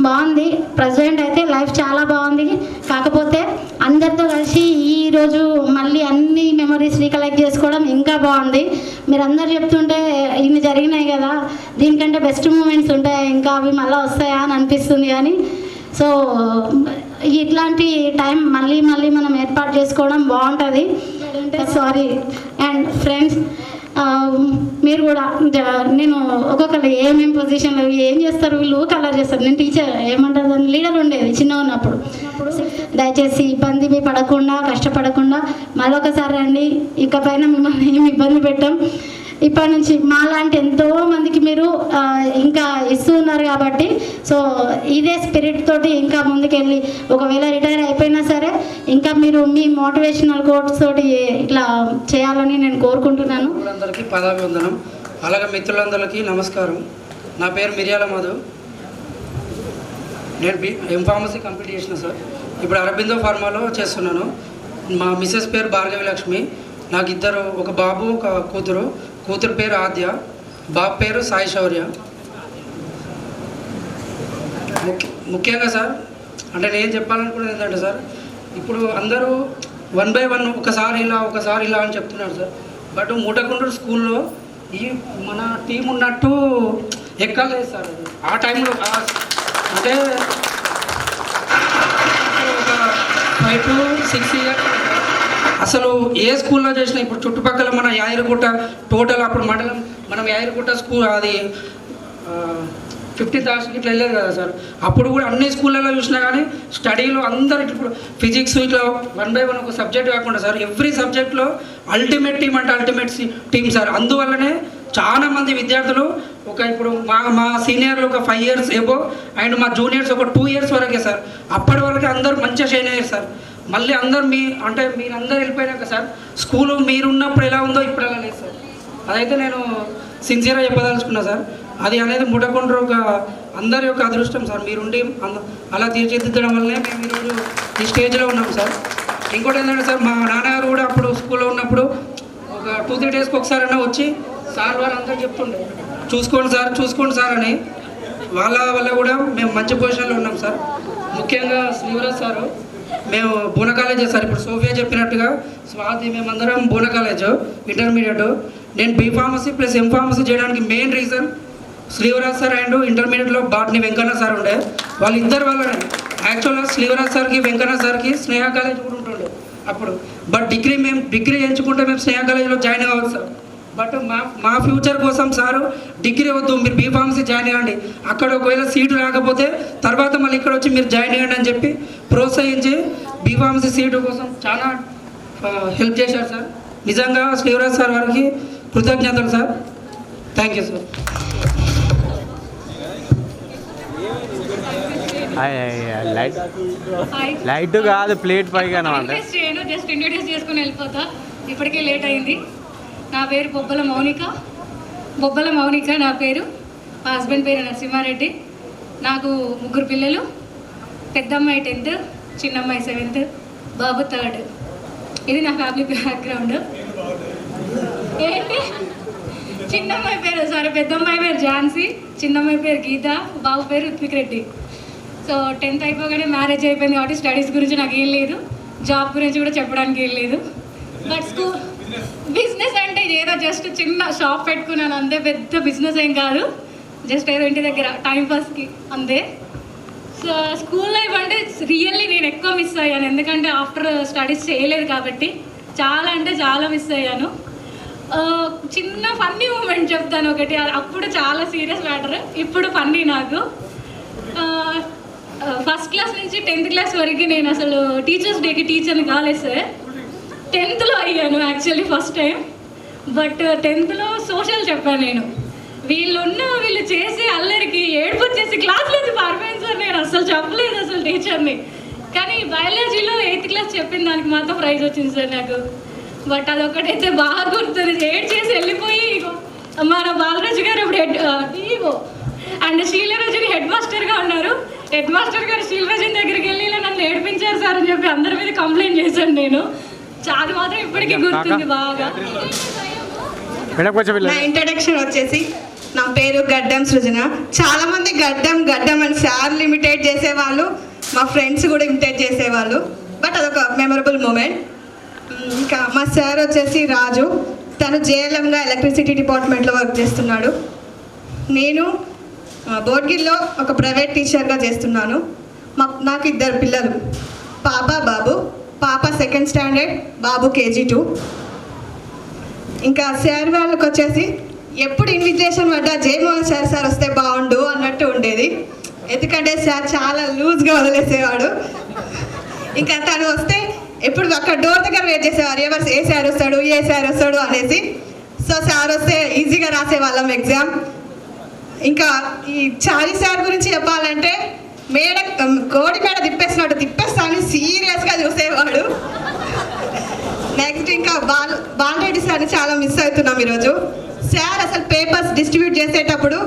బాగుంది. ప్రజెంట్ అయితే లైఫ్ చాలా బాగుంది. కాకపోతే అందరితో కలిసి ఈరోజు మళ్ళీ అన్ని మెమరీస్ రీకలెక్ట్ చేసుకోవడం ఇంకా బాగుంది. మీరు అందరు చెప్తుంటే ఇన్ని జరిగినాయి కదా, దీనికంటే బెస్ట్ మూమెంట్స్ ఉంటాయి ఇంకా, అవి మళ్ళీ వస్తాయా అని అనిపిస్తుంది. కానీ సో ఇట్లాంటి టైం మళ్ళీ మనం ఏర్పాటు చేసుకోవడం బాగుంటుంది. సారీ. అండ్ ఫ్రెండ్స్, మీరు కూడా నేను ఒక్కొక్కరు ఏమేమి పొజిషన్లో ఏం చేస్తారు, వీళ్ళు కలర్ చేస్తారు. నేను టీచర్ ఏమంటారు దాన్ని లీడర్ ఉండేది చిన్న ఉన్నప్పుడు. దయచేసి ఇబ్బంది పడకుండా, కష్టపడకుండా మరొకసారి రండి. ఇకపైన మిమ్మల్ని ఏమి ఇబ్బంది పెట్టాం. ఇప్పటి నుంచి మాలాంటి ఎంతో మందికి మీరు ఇంకా ఇస్తూ ఉన్నారు కాబట్టి, సో ఇదే స్పిరిట్ తోటి ఇంకా ముందుకెళ్ళి ఒకవేళ రిటైర్ అయిపోయినా సరే ఇంకా మీరు మీ మోటివేషనల్ కోట్స్ తోటి ఇట్లా చేయాలని నేను కోరుకుంటున్నాను. అందరికీ పదాభివందనం. అలాగే మిత్రులందరికీ నమస్కారం. నా పేరు మిర్యాల మధు. నేను ఎంఫార్మసీ కంప్లీట్ చేసిన సార్. ఇప్పుడు అరబిందో ఫార్మాలో చేస్తున్నాను. మా మిస్సెస్ పేరు భార్గవి లక్ష్మి. నాకు ఇద్దరు, ఒక బాబు ఒక కూతురు. కూతురు పేరు ఆద్య, బాబు పేరు సాయి శౌర్య. ముఖ్యంగా సార్ అంటే నేను చెప్పాలనుకున్నది ఏంటంటే సార్, ఇప్పుడు అందరూ 1 by 1 ఒకసారి ఇలా అని చెప్తున్నారు సార్. బట్ మూటకుంటూరు స్కూల్లో ఈ మన టీం ఉన్నట్టు ఎక్కలేదు సార్. ఆ టైంలో అంటే ఒక 5 to 6 years అసలు ఏ స్కూల్లో చేసినా, ఇప్పుడు చుట్టుపక్కల మన యాదగిరిగుట్ట టోటల్ అప్పుడు మండలం మనం యాదగిరిగుట్ట స్కూల్ అది 50,000 ఇట్లా వెళ్ళేది కదా సార్. అప్పుడు కూడా అన్ని స్కూళ్ళలో చూసినా కానీ స్టడీలో అందరు ఇప్పుడు ఫిజిక్స్ ఇట్లా 1 by 1 ఒక సబ్జెక్ట్ కాకుండా సార్ ఎవ్రీ సబ్జెక్ట్లో అల్టిమేట్ టీమ్ అంటే అల్టిమేట్ టీమ్ సార్. అందువల్లనే చాలామంది విద్యార్థులు ఇప్పుడు మా సీనియర్లు ఒక 5 years ఏబో అండ్ మా జూనియర్స్ ఒక 2 years వరకే సార్. అప్పటి వరకే అందరూ మంచిగా షైన్ అయ్యారు సార్. మళ్ళీ అందరు మీరందరూ వెళ్ళిపోయినాక సార్ స్కూలు మీరున్నప్పుడు ఎలా ఉందో ఇప్పుడు అలా లేదు సార్. అదైతే నేను సిన్సియర్గా చెప్పదలుచుకున్నా సార్. అది అనేది ముటకొండ్రు ఒక అందరి యొక్క అదృష్టం సార్. మీరుండి అలా తీర్చిదిద్దడం వల్లనే మేము ఈరోజు ఈ స్టేజ్లో ఉన్నాం సార్. ఇంకోటి ఏంటంటే సార్, మా నాన్నగారు కూడా అప్పుడు స్కూల్లో ఉన్నప్పుడు ఒక 2-3 daysకి ఒకసారైనా వచ్చి సార్ వాళ్ళందరూ చెప్తుండే చూసుకోండి సార్ అని. వాళ్ళ వల్ల కూడా మేము మంచి పొజిషన్లో ఉన్నాం సార్. ముఖ్యంగా శ్రీవరాజ్ సారు, మేము బోన కాలేజే సార్. ఇప్పుడు సోఫియా చెప్పినట్టుగా స్వాతి మేమందరం బోన కాలేజ్ ఇంటర్మీడియట్. నేను బీఫార్మసీ ప్లస్ ఎంఫార్మసీ చేయడానికి మెయిన్ రీజన్ శ్రీవరాజ్ సార్ అండ్ ఇంటర్మీడియట్లో బాట్ని వెంకన్న సార్ ఉండే. వాళ్ళిద్దరు వల్లనే యాక్చువల్గా శ్రీవరాజ్ సార్కి వెంకన్న సార్కి స్నేహ కాలేజ్ కూడా ఉంటుండే అప్పుడు. బట్ డిగ్రీ ఎంచుకుంటే మేము స్నేహ కాలేజ్లో జాయిన్ కావచ్చు సార్. బట్ మా ఫ్యూచర్ కోసం సారు డిగ్రీ వద్దు, మీరు బీఫార్మసీ జాయిన్ అవ్వండి, అక్కడ ఒకవేళ సీటు రాకపోతే తర్వాత మళ్ళీ ఇక్కడ వచ్చి మీరు జాయిన్ అవ్వండి అని చెప్పి ప్రోత్సహించి బీఫార్మసీ సీటు కోసం చాలా హెల్ప్ చేశారు సార్. నిజంగా శ్రీవరాజ్ సార్ వారికి కృతజ్ఞతలు sir. Thank you sir. Light కాదు ప్లేట్ పైగా ఇంట్రెస్ట్ చేయను, జస్ట్ ఇంట్రొడ్యూస్ చేసుకుని వెళ్ళిపోతా. ఇప్పటికే లేట్ అయింది. నా పేరు బొబ్బల మౌనిక నా పేరు. మా హస్బెండ్ పేరు నరసింహారెడ్డి. నాకు 3 పిల్లలు. పెద్దమ్మాయి 10th, చిన్నమ్మాయి 7th, బాబు 3rd. ఇది నా ఫ్యామిలీ బ్యాక్గ్రౌండ్. ఏంటి చిన్నమ్మాయి పేరు పెద్దమ్మాయి పేరు ఝాన్సీ, చిన్నమ్మాయి పేరు గీత, బాబు పేరు రుత్విక్ రెడ్డి. సో 10th అయిపోగానే మ్యారేజ్ అయిపోయింది కాబట్టి స్టడీస్ గురించి నాకు ఏం లేదు, జాబ్ గురించి కూడా చెప్పడానికి ఏం లేదు. బట్ బిజినెస్ అంటే ఏదో జస్ట్ చిన్న షాప్ పెట్టుకున్నాను అంతే, పెద్ద బిజినెస్ ఏం కాదు, జస్ట్ ఏదో ఇంటి దగ్గర టైంపాస్కి అంతే. సో స్కూల్ లైఫ్ అంటే రియల్లీ నేను ఎక్కువ మిస్ అయ్యాను, ఎందుకంటే ఆఫ్టర్ స్టడీస్ చేయలేదు కాబట్టి చాలా అంటే చాలా మిస్ అయ్యాను. చిన్న ఫన్నీ మూమెంట్ చెప్తాను ఒకటి. అప్పుడు చాలా సీరియస్ మ్యాటర్, ఇప్పుడు ఫన్నీ. నాకు ఫస్ట్ క్లాస్ నుంచి 10th క్లాస్ వరకు నేను అసలు టీచర్స్ డేకి టీచర్ని కాలేదు సార్. 10thలో అయ్యాను యాక్చువల్లీ ఫస్ట్ టైం. బట్ 10thలో సోషల్ చెప్పాను నేను. వీళ్ళు చేసే అల్లరికి ఏడుపు వచ్చేసి క్లాస్లోంచి పారిపోయాను సార్. నేను అసలు చెప్పలేదు అసలు టీచర్ని. కానీ బయాలజీలో 8th క్లాస్ చెప్పిన దానికి మాత్రం ప్రైజ్ వచ్చింది సార్ నాకు. బట్ అదొకటైతే బాగా గుర్తుంది. ఏడ్ చేసి వెళ్ళిపోయి మన బాలరాజు గారు ఇప్పుడు డిఓ అండ్ శీలరాజుని హెడ్ మాస్టర్గా ఉన్నారు. హెడ్ మాస్టర్ గారు శీలరాజుని దగ్గరికి వెళ్ళి ఇలా నన్ను ఏడిపించారు సార్ అని చెప్పి అందరి మీద కంప్లైంట్ చేశాను నేను. అది మాత్రం ఇప్పటికీ గుర్తుంది బాగా. నా ఇంట్రడక్షన్ వచ్చేసి, నా పేరు గడ్డం సృజన. చాలా మంది గడ్డం అని సార్ ఇమిటేట్ చేసేవాళ్ళు, మా ఫ్రెండ్స్ కూడా ఇమిటేట్ చేసేవాళ్ళు. బట్ అదొక మెమరబుల్ మూమెంట్. ఇంకా మా సార్ వచ్చేసి రాజు, తను జేఎల్ఎంగా ఎలక్ట్రిసిటీ డిపార్ట్మెంట్లో వర్క్ చేస్తున్నాడు. నేను బోర్గిల్లో ఒక ప్రైవేట్ టీచర్గా చేస్తున్నాను. నాకు 2 పిల్లలు, పాప బాబు. పాప 2nd స్టాండర్డ్, బాబు KG2. ఇంకా సార్ వాళ్ళకి వచ్చేసి ఎప్పుడు ఇన్విటేషన్ పడ్డా జయమోహన్ సార్ వస్తే బాగుండు అన్నట్టు ఉండేది. ఎందుకంటే సార్ చాలా లూజ్గా వదిలేసేవాడు. ఇంకా తను వస్తే ఎప్పుడు అక్కడ డోర్ దగ్గర వెయిట్ చేసేవారు, ఏ సార్ వస్తాడు అనేసి. సో సార్ వస్తే ఈజీగా రాసేవాళ్ళం ఎగ్జామ్. ఇంకా ఈ చారీ సార్ గురించి చెప్పాలంటే కోడి మేడ తిప్పేస్తాను సీరియస్గా చూసేవాడు. నెక్స్ట్ ఇంకా బాలరెడ్డి సార్ని చాలా మిస్ అవుతున్నాం ఈరోజు. సార్ అసలు పేపర్స్ డిస్ట్రిబ్యూట్ చేసేటప్పుడు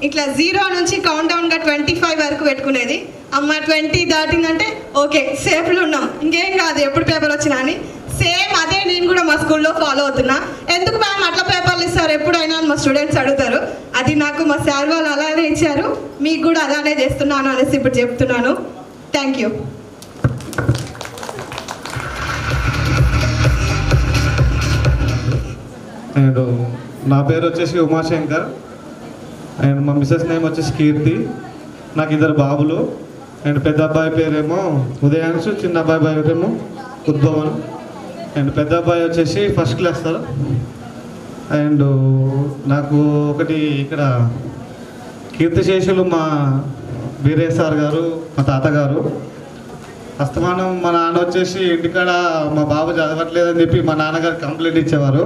ఇట్లా 0 నుంచి కౌంట్ డౌన్గా 25 వరకు పెట్టుకునేది. అమ్మ 20 దాటిందంటే ఓకే సేఫ్లో ఉన్నాం, ఇంకేం కాదు ఎప్పుడు పేపర్ వచ్చినా అని. సేమ్ అదే నేను కూడా మా స్కూల్లో ఫాలో అవుతున్నా. ఎందుకు మ్యామ్ అట్లా పేపర్లు ఇస్తారు ఎప్పుడైనా మా స్టూడెంట్స్ అడుగుతారు. అది నాకు మా సార్ వాళ్ళు అలానే ఇచ్చారు, మీకు కూడా అలానే చేస్తున్నాను అనేసి ఇప్పుడు చెప్తున్నాను. Thank you. అండ్ నా పేరు వచ్చేసి ఉమాశంకర్ అండ్ మా మిస్సెస్ నేమ్ వచ్చేసి కీర్తి. నాకు 2 బాబులు అండ్ పెద్ద అబ్బాయి పేరేమో ఉదయాంశు, చిన్న అబ్బాయి పేరేమో ఉద్భవన్. అండ్ పెద్ద అబ్బాయి వచ్చేసి 1st క్లాస్ సార్. అండ్ నాకు ఒకటి ఇక్కడ కీర్తిశేషులు మా వీరయ్య సార్ గారు, మా తాతగారు. అస్తమానం మా నాన్న వచ్చేసి ఇంటికాడ మా బాబు చదవట్లేదని చెప్పి మా నాన్నగారు కంప్లైంట్ ఇచ్చేవారు.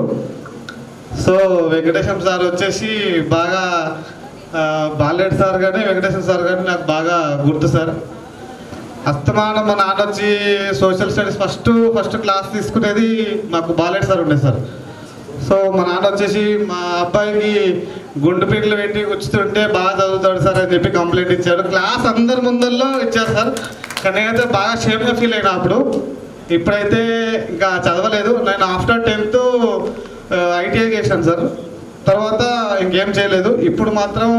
సో వెంకటేశం సార్ వచ్చేసి బాగా బాలరెడ్డి సార్ కానీ వెంకటేశ్వర సార్ కానీ నాకు బాగా గుర్తు సార్. అస్తమానం మా నాన్న వచ్చి సోషల్ స్టడీస్ ఫస్ట్ క్లాస్ తీసుకునేది మాకు బాలరెడ్డి సార్ ఉండే సార్. సో మా నాన్న వచ్చేసి మా అబ్బాయికి గుండు పీటలు పెట్టి కూర్చుంటే బాగా చదువుతాడు సార్ అని చెప్పి కంప్లైంట్ ఇచ్చాడు. క్లాస్ అందరి ముందల్లో ఇచ్చారు సార్. కానీ నేనైతే బాగా షేమ్గా ఫీల్ అయినా అప్పుడు. ఇప్పుడైతే ఇంకా చదవలేదు. నేను ఆఫ్టర్ 10th ITI చేశాను సార్. తర్వాత ఇంకేం చేయలేదు. ఇప్పుడు మాత్రం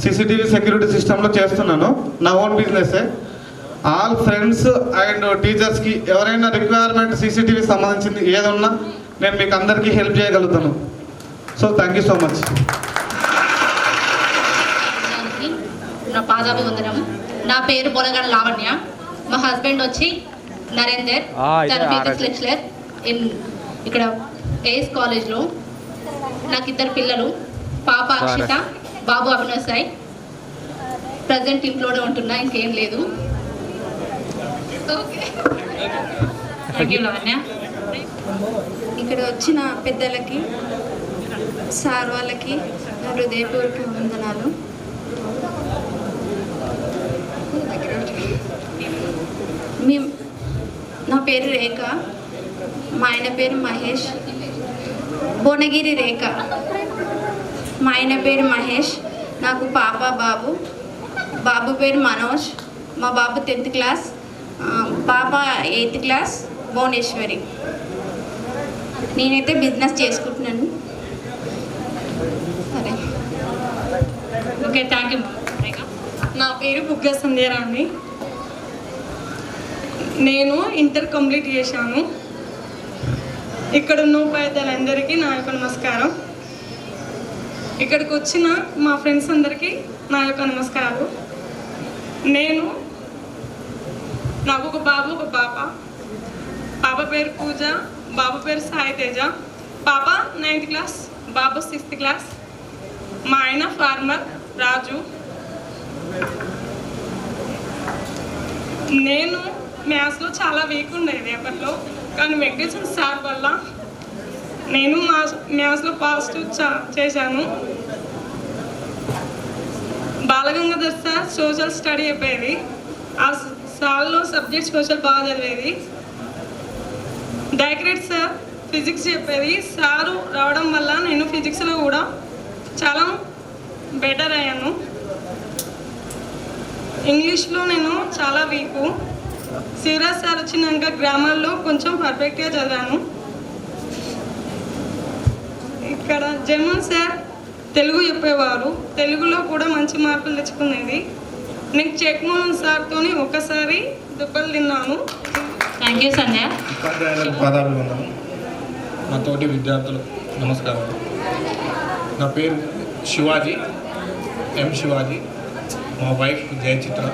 CCTV సెక్యూరిటీ సిస్టంలో చేస్తున్నాను. నా ఓన్ బిజినెస్సే. ఆల్ ఫ్రెండ్స్ అండ్ టీచర్స్కి ఎవరైనా రిక్వైర్మెంట్ CCTV సంబంధించింది ఏదన్నా నేను మీకు అందరికీ హెల్ప్ చేయగలుగుతాను. So thank you so much. నా పాదాభివందనం. నా పేరు పొలగడ లావణ్య. మా హస్బెండ్ వచ్చి నరేందర్, తన ఫిజిక్స్ లెక్చరర్ ఇక్కడ AS కాలేజ్లో. నాకు 2 పిల్లలు, పాప అక్షిత, బాబు అభినవ్ సాయి. ప్రజెంట్ ఇంట్లోనే ఉంటున్నా, ఇంకేం లేదు. Thank you Lavanya. ఇక్కడ వచ్చిన పెద్దలకి, సార్ వాళ్ళకి హృదయపూర్వక వందనాలు. నా పేరు రేఖ, మా ఆయన పేరు మహేష్. భువనగిరి రేఖ. మా ఆయన పేరు మహేష్. నాకు పాప బాబు. బాబు పేరు మనోజ్. మా బాబు 10th క్లాస్, పాప 8th క్లాస్. భువనేశ్వరి. నేనైతే బిజినెస్ చేసుకుంటున్నాను. సరే, ఓకే, థ్యాంక్ యూ. నా పేరు బుగ్గ సంధ్యారాణి. నేను ఇంటర్ కంప్లీట్ చేశాను. ఇక్కడ ఉన్న ఉపాధ్యాయులందరికీ నా యొక్క నమస్కారం. ఇక్కడికి వచ్చిన మా ఫ్రెండ్స్ అందరికీ నా యొక్క నమస్కారాలు. నాకు ఒక బాబు, ఒక పాప. పాప పేరు పూజ, బాబు పేరు సాయి తేజ. పాప 9th క్లాస్, బాబు 6th క్లాస్. మా ఆయన ఫార్మర్ రాజు. నేను మ్యాథ్స్లో చాలా వీక్ ఉండేది అప్పట్లో, కానీ వెంకటేశ్వర సార్ వల్ల నేను మ్యాథ్స్లో పాజిటివ్ చేశాను. బాలగంగాధర్ సార్ సోషల్ స్టడీ చెప్పేది. ఆ సార్లో సబ్జెక్ట్ సోషల్ బాగా చదివేది. డైక్రెట్ సార్ ఫిజిక్స్ చెప్పేది. సారు రావడం వల్ల నేను ఫిజిక్స్లో కూడా చాలా బెటర్ అయ్యాను. ఇంగ్లీష్లో నేను చాలా వీకు. శివరాజ్ సార్ వచ్చినాక గ్రామాల్లో కొంచెం పర్ఫెక్ట్గా చదివాను. ఇక్కడ జమన్ సార్ తెలుగు చెప్పేవారు. తెలుగులో కూడా మంచి మార్కులు తెచ్చుకునేది. నేను చెక్మోహన్ సార్తో ఒకసారి దెబ్బలు తిన్నాను. థ్యాంక్ యూ సంధ్య. ఉపాధ్యాయులకు పాదాభివందనం. నా తోటి విద్యార్థులు నమస్కారం. నా పేరు శివాజీ, ఎం శివాజీ. మా వైఫ్ జయచిత్ర.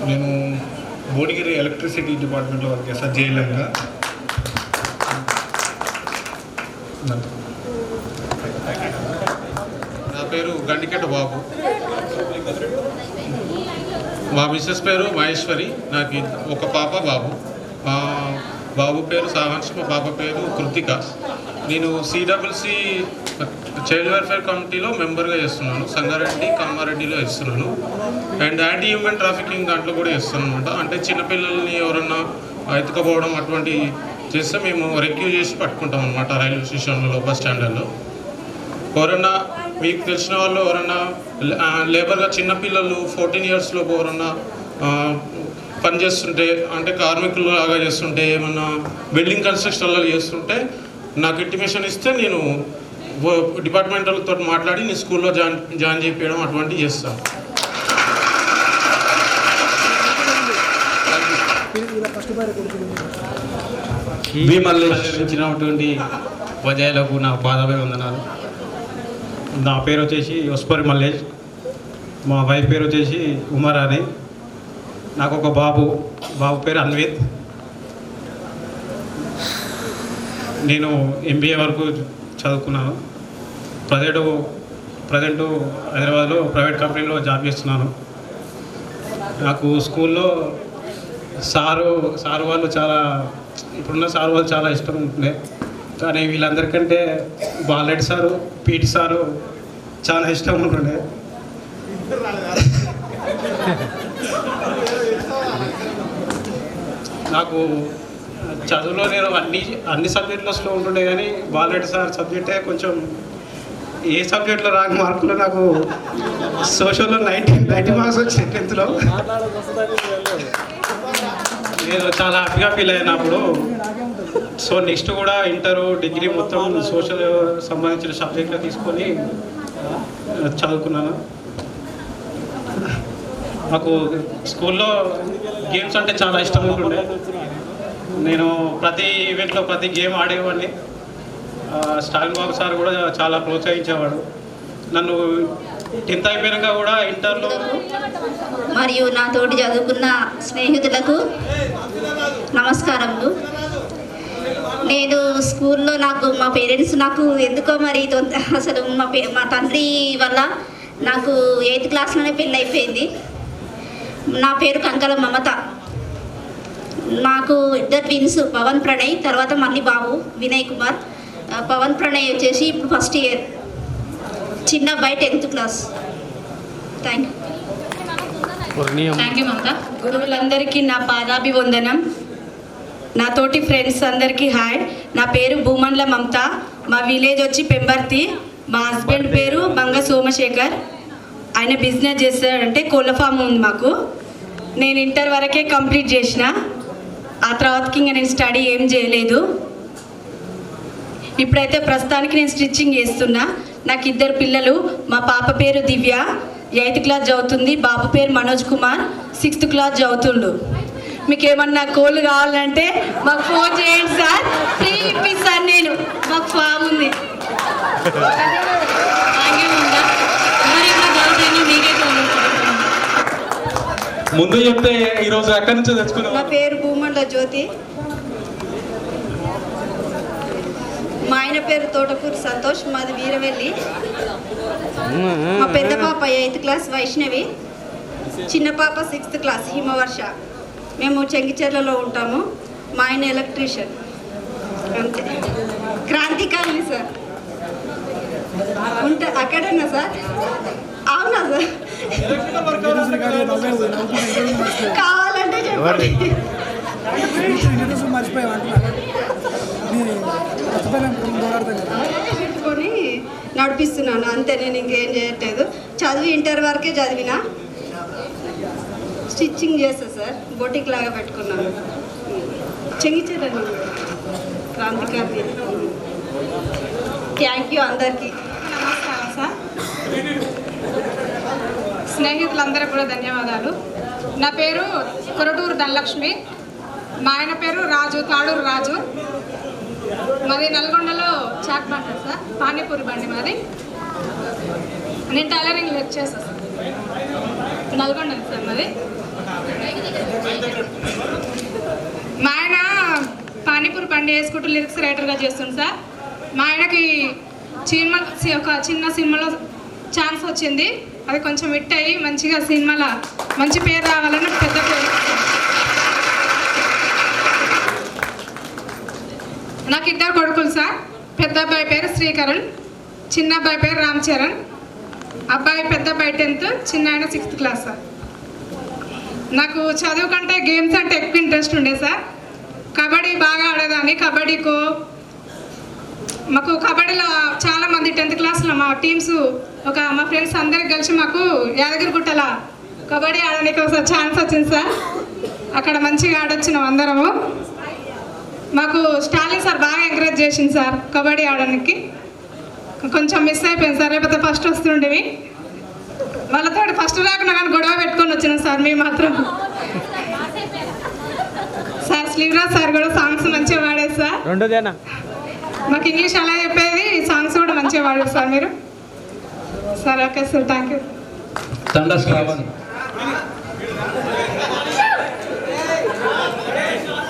నేను భువనగిరి ఎలక్ట్రిసిటీ డిపార్ట్మెంట్లో వర్క్ చేస్తాను, జేఎల్ఎంగా. నా పేరు గండికెట్ట బాబు. మా మిస్సెస్ పేరు మహేశ్వరి. నాకు ఒక పాప బాబు. మా బాబు పేరు సాహన్స్, మా పాప పేరు కృతిక. నేను సిడబ్ల్యూసి చైల్డ్ వెల్ఫేర్ కమిటీలో మెంబర్గా చేస్తున్నాను. సంగారెడ్డి, కామారెడ్డిలో చేస్తున్నాను. అండ్ యాంటీ హ్యూమన్ ట్రాఫికింగ్ దాంట్లో కూడా చేస్తాను అనమాట. అంటే చిన్నపిల్లల్ని ఎవరన్నా ఎత్తుకపోవడం అటువంటి చేస్తే మేము రెక్యూ చేసి పట్టుకుంటాం అనమాట. రైల్వే స్టేషన్లలో, బస్ స్టాండ్లలో ఎవరన్నా మీకు తెలిసిన వాళ్ళు ఎవరన్నా లేబర్గా చిన్నపిల్లలు 14 years లోపు ఎవరన్నా పని చేస్తుంటే, అంటే కార్మికులు లాగా చేస్తుంటే, ఏమన్నా బిల్డింగ్ కన్స్ట్రక్షన్లో చేస్తుంటే నాకు ఇంటిమేషన్ ఇస్తే నేను డిపార్ట్మెంట్లతో మాట్లాడి నేను స్కూల్లో జాయిన్ చేయించడం అటువంటివి చేస్తాను. ఇచ్చినటువంటి ఉపాధ్యాయులకు నా పాదాభివందనాలు. నా పేరు వచ్చేసి వస్పరి మల్లేష్. మా వైఫ్ పేరు వచ్చేసి ఉమారాణి. నాకు ఒక బాబు పేరు అన్విత్. నేను MBA వరకు చదువుకున్నాను. ప్రజెంటు హైదరాబాద్లో ప్రైవేట్ కంపెనీలో జాబ్ చేస్తున్నాను. నాకు స్కూల్లో సారు వాళ్ళు ఇప్పుడున్న సారు వాళ్ళు చాలా ఇష్టం ఉంటుండే. కానీ వీళ్ళందరికంటే బాలరెడ్డి సారు, పీటీ సారు చాలా ఇష్టం ఉంటుండే. నాకు చదువులో నేను అన్ని సబ్జెక్టులో స్లో ఉంటుండే, కానీ బాలరెడ్డి సార్ సబ్జెక్టే కొంచెం ఏ సబ్జెక్ట్లో రాని మార్కులు నాకు సోషల్లో 90 మార్క్స్ వచ్చాయి 10th. నేను చాలా హ్యాపీగా ఫీల్ అయినప్పుడు. సో నెక్స్ట్ కూడా ఇంటర్, డిగ్రీ మొత్తం సోషల్ సంబంధించిన సబ్జెక్టులు తీసుకొని చదువుకున్నాను. నాకు స్కూల్లో గేమ్స్ అంటే చాలా ఇష్టం ఉంటుండే. నేను ప్రతి ఈవెంట్లో ప్రతి గేమ్ ఆడేవాడిని. స్టాలిన్ బాబు సార్ కూడా చాలా ప్రోత్సహించేవాడు నన్ను. 10th అయిపోయాక కూడా ఇంటర్లో. మరియు నాతోటి చదువుకున్న స్నేహితులకు నమస్కారములు. నేను స్కూల్లో మా పేరెంట్స్ నాకు ఎందుకో మరి అసలు మా తండ్రి వల్ల నాకు 8th క్లాస్లోనే పెళ్ళి అయిపోయింది. నా పేరు కంకల మమత. నాకు 2 ట్విన్స్, పవన్ ప్రణయ్, తర్వాత మళ్ళీ బాబు వినయ్ కుమార్. పవన్ ప్రణయ్ వచ్చేసి ఇప్పుడు 1st ఇయర్, చిన్న అబ్బాయి 10th class. Thank you. Thank you Mamata. గురువులందరికీ నా పాదాభివందనం. నా తోటి ఫ్రెండ్స్ అందరికీ హాయ్. నా పేరు భూమండ్ల మమత. మా విలేజ్ వచ్చి పెంబర్తి. మా హస్బెండ్ పేరు మంగ సోమశేఖర్. ఆయన బిజినెస్ చేస్తాడంటే కోళ్ళ ఫామ్ ఉంది మాకు. నేను ఇంటర్ వరకే కంప్లీట్ చేసిన. ఆ తర్వాతకి ఇంకా నేను స్టడీ ఏం చేయలేదు. ఇప్పుడైతే ప్రస్తుతానికి నేను స్టిచ్చింగ్ చేస్తున్నా. నాకు 2 పిల్లలు. మా పాప పేరు దివ్య, 8th క్లాస్ చదువుతుంది. బాబు పేరు మనోజ్ కుమార్, 6th క్లాస్ చదువుతుండు. మీకు ఏమన్నా కోళ్ళు కావాలంటే మాకు ఫోన్ చేయండి సార్, ఫ్రీ ఇప్పిస్తాను నేను. మాకు ఫామ్ ఉంది. ముందు చెప్తే ఈరోజు ఎక్కడి నుంచో తెచ్చుకున్నాం. నా పేరు భూమండ్ల జ్యోతి. మా ఆయన పేరు తోటకూరు సంతోష్, మాది వీరవెల్లి. మా పెద్ద పాప 8th క్లాస్ వైష్ణవి, చిన్న పాప 6th క్లాస్ హిమవర్ష. మేము చెంగిచెర్లలో ఉంటాము. మా ఆయన ఎలక్ట్రీషియన్. అంతే. Kranti colony sir. అక్కడన్నా సార్? అవునా సార్? కావాలంటే చెప్పండి. పెట్టుకొని నడిపిస్తున్నాను అంతే. నేను ఇంకేం చేయట్లేదు. చదివి ఇంటర్ వరకే చదివిన. స్టిచ్చింగ్ చేస్తా సార్. బొటిక్ లాగా పెట్టుకున్నాను. చెంగిచెర్లను క్రాంతికారి. థ్యాంక్ యూ అందరికీ. నమస్కారం సార్. స్నేహితులందరికీ కూడా ధన్యవాదాలు. నా పేరు కొరటూరు ధనలక్ష్మి. మా ఆయన పేరు రాజు, తాడూరు రాజు. మాది నల్గొండలో చాట్ మాట్లాడు సార్, పానీపూరి బండి మాది. నేను టైలరింగ్ వర్క్ చేస్తాను సార్. నల్గొండ సార్ మాది. మా ఆయన పానీపూరి బండి వేసుకుంటూ లిరిక్స్ రైటర్గా చేస్తుంది సార్. మా ఆయనకి ఒక చిన్న సినిమాలో ఛాన్స్ వచ్చింది. అది కొంచెం హిట్ అయ్యి మంచిగా సినిమాలో మంచి పేరు రావాలని పెద్ద పేరు. నాకు 2 కొడుకులు సార్. పెద్ద అబ్బాయి పేరు శ్రీకరణ్, చిన్న అబ్బాయి పేరు రామ్ చరణ్. పెద్ద అబ్బాయి 10th, చిన్న ఆయన 6th క్లాస్ సార్. నాకు చదువు కంటే గేమ్స్ అంటే ఎక్కువ ఇంట్రెస్ట్ ఉండే సార్. కబడ్డీ బాగా ఆడేదాన్ని. కబడ్డీకు మాకు కబడ్డీలో చాలామంది 10th క్లాస్లో మా టీమ్స్ మా ఫ్రెండ్స్ అందరికి కలిసి మాకు యాదగిరిగుట్టల కబడ్డీ ఆడడానికి ఒకసారి ఛాన్స్ వచ్చింది సార్. అక్కడ మంచిగా ఆడొచ్చినాం అందరము. మాకు స్టాలిన్ సార్ బాగా ఎంకరేజ్ చేసింది సార్ కబడ్డీ ఆడడానికి. కొంచెం మిస్ అయిపోయింది సార్, లేకపోతే ఫస్ట్ వస్తుండేవి. వాళ్ళతో ఫస్ట్ రాకుండా కానీ గొడవ పెట్టుకొని వచ్చినాం సార్ మేము మాత్రం. సార్ శ్రీరాజ్ సార్ కూడా సాంగ్స్ మంచిగా పాడేది సార్. మాకు ఇంగ్లీష్ అలా చెప్పేది, సాంగ్స్ కూడా మంచిగా పాడారు సార్ మీరు. Sir okay sir, thank you.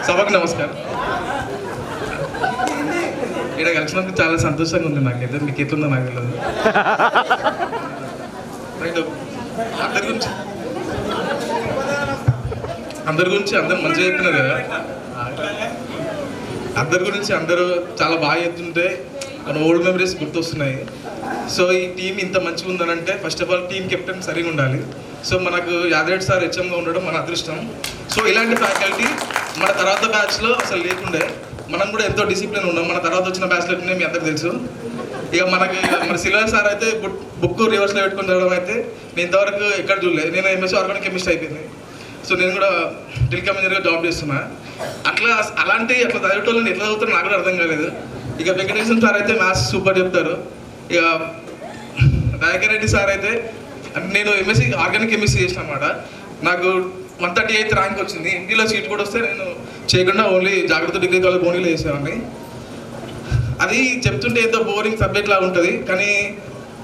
సభకు నమస్కారం. ఇక్కడ కలిసినందుకు చాలా సంతోషంగా ఉంది నాకైతే. మీకు ఎట్లుందో నాకు తెలియదు. అందరి గురించి అందరు మంచిగా చెప్తున్నారు కదా. అందరి గురించి అందరూ చాలా బాగా చెప్తుంటే మన ఓల్డ్ మెమరీస్ గుర్తొస్తున్నాయి. సో ఈ టీం ఇంత మంచిగా ఉందనంటే first of all team captain సరిగా ఉండాలి. సో మనకు యాదరెడ్డి సార్ హెచ్ఎంగా ఉండడం మన అదృష్టం. సో ఇలాంటి ఫ్యాకల్టీ మన తర్వాత బ్యాచ్లో అసలు లేకుండే. మనం కూడా ఎంతో డిసిప్లిన్ ఉన్నాం. మన తర్వాత వచ్చిన బ్యాచ్లో మీ అందరికి తెలుసు. ఇక మన సిల్వర్ సార్ అయితే బుక్ రివర్స్లో పెట్టుకుని చదవడం అయితే నేను ఇంతవరకు ఎక్కడ చూడలేదు. నేను ఎంఎస్సీ ఆర్గానిక్ కెమిస్ట్రీ అయిపోయింది. సో నేను కూడా టెలికామ్ ఇంజనీర్గా జాబ్ చేస్తున్నా. అట్లా చదివేటోళ్ళని ఎట్లా చదువుతారో నాకు కూడా అర్థం కాలేదు. ఇక వెంకటేశ్వర సార్ అయితే మ్యాథ్స్ సూపర్ చెప్తారు. ఇక దయాకర్ రెడ్డి సార్ అయితే నేను ఎంఎస్సీ ఆర్గానిక్ కెమిస్ట్రీ చేసిన అన్నమాట. నాకు 138th ర్యాంక్ వచ్చింది. ఇంటిలో సీట్ కూడా వస్తే నేను చేయకుండా ఓన్లీ జాగ్రత్త డిగ్రీ కాలేజ్ బోనీలో చేసేవాడిని. అది చెప్తుంటే ఎంతో బోరింగ్ సబ్జెక్ట్ లాగా ఉంటుంది. కానీ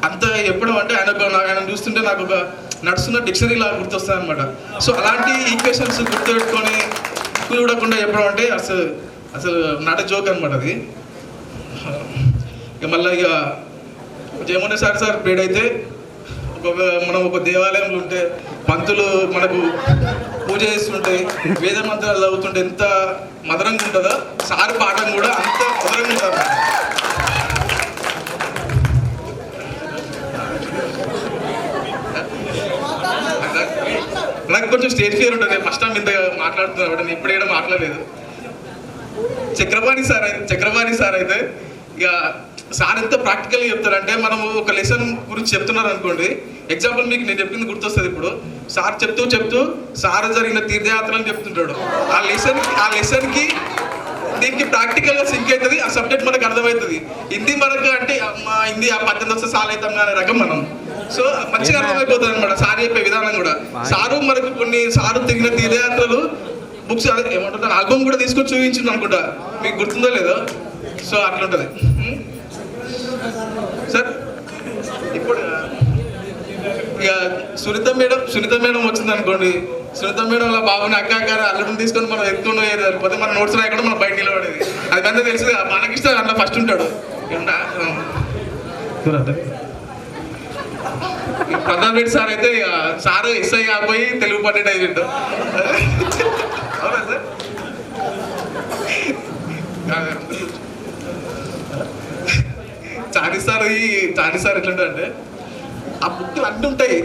అంత ఎప్పడం అంటే ఆయన చూస్తుంటే నాకు ఒక నడుస్తున్న డిక్షనరీ లాగా గుర్తొస్తాయి అనమాట. సో అలాంటి ఈక్వేషన్స్ గుర్తుపెట్టుకొని చూడకుండా చెప్పడం అంటే అసలు నాట్ ఎ జోక్ అనమాట అది. ఇక మళ్ళీ ఇక జయమోహన్ సార్ పీరియడ్ అయితే మనం ఒక దేవాలయంలో ఉంటే పంతులు మనకు పూజ చేస్తుంటే వేద మంత్రాలు చదువుతుంటే ఎంత మధురంగా ఉంటుందో సార్ పాఠం కూడా అంత మధురంగా ఉంటుంది. నాకు కొంచెం స్టేజ్ ఫియర్ ఉంటుంది. ఫస్ట్ టైం ఇంత మాట్లాడుతున్నాడు, నేను ఇప్పుడు ఏదో మాట్లాడలేదు. చక్రపాణి సార్ అయితే ఇక సార్ ఎంత ప్రాక్టికల్గా చెప్తారంటే, మనము ఒక లెసన్ గురించి చెప్తున్నారు అనుకోండి, ఎగ్జాంపుల్ మీకు నేను చెప్పింది గుర్తొస్తుంది. ఇప్పుడు సార్ చెప్తూ సార్ జరిగిన తీర్థయాత్రలు చెప్తుంటాడు. ఆ లెసన్కి దీనికి ప్రాక్టికల్గా సింక్ అవుతుంది, ఆ సబ్జెక్ట్ మనకు అర్థమవుతుంది. హిందీ మనకు అంటే హిందీ ఆ 18 వస్తే సాల్ అవుతాం అనే రకం మనం. సో మంచిగా అర్థమైపోతుంది అనమాట సార్ చెప్పే విధానం కూడా. సారు మనకు సారు తిరిగిన తీర్థయాత్రలు బుక్స్ ఏమంటారు ఆల్బమ్ కూడా తీసుకొని చూపించింది అనుకుంటా, మీకు గుర్తుందో లేదో. సో అట్లుంటుంది సార్. ఇప్పుడు ఇక సునీత మేడం వచ్చింది అనుకోండి, సునీత మేడం వాళ్ళ బాబుని అక్క అల్లుడిని తీసుకొని మనం ఎత్తుకుని పోతే మన నోట్స్ రాయకుండా మనం బయట నిలబడేది. అది పెద్ద తెలుసు, మనకిష్టం అట్లా ఫస్ట్ ఉంటాడు. ప్రధాన్ రెడ్డి సార్ అయితే సార్ ఎస్ఐ కాకపోయి తెలుగు పండిట్ అయ్యిండు. అవునా సార్? చాని సార్ ఎట్లుంటే ఆ బుక్లు అన్నీ ఉంటాయి,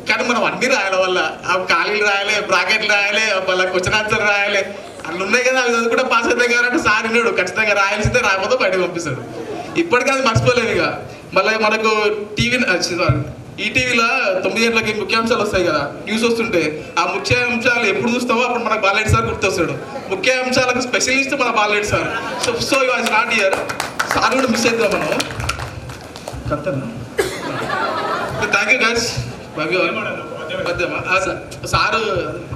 కానీ మనం అన్నీ రాయాలి. వల్ల ఆ ఖాళీలు రాయాలి, బ్రాకెట్లు రాయాలి, వాళ్ళ క్వశ్చన్ ఆన్సర్ రాయాలి, అన్నీ ఉన్నాయి కదా. అవి కూడా పాస్ అవుతాయి కాబట్టి సార్ విన్నాడు, ఖచ్చితంగా రాయాల్సిందే, రాకపోతే బయటకు పంపిస్తాడు. ఇప్పటికీ అది మర్చిపోలేము. ఇక మళ్ళీ మనకు ఈటీవీలో 9 గంటలకి ముఖ్యాంశాలు వస్తాయి కదా, న్యూస్ వస్తుంటే ఆ ముఖ్యాంశాలు ఎప్పుడు చూస్తావో అప్పుడు మనకు బాలరెడ్డి సార్ గుర్తొస్తాడు. ముఖ్యాంశాలకు స్పెషలిస్ట్ మన Bala Reddy sir. So was not year. Sir కూడా మిస్ అవుతాం మనం. Thank you guys. సారు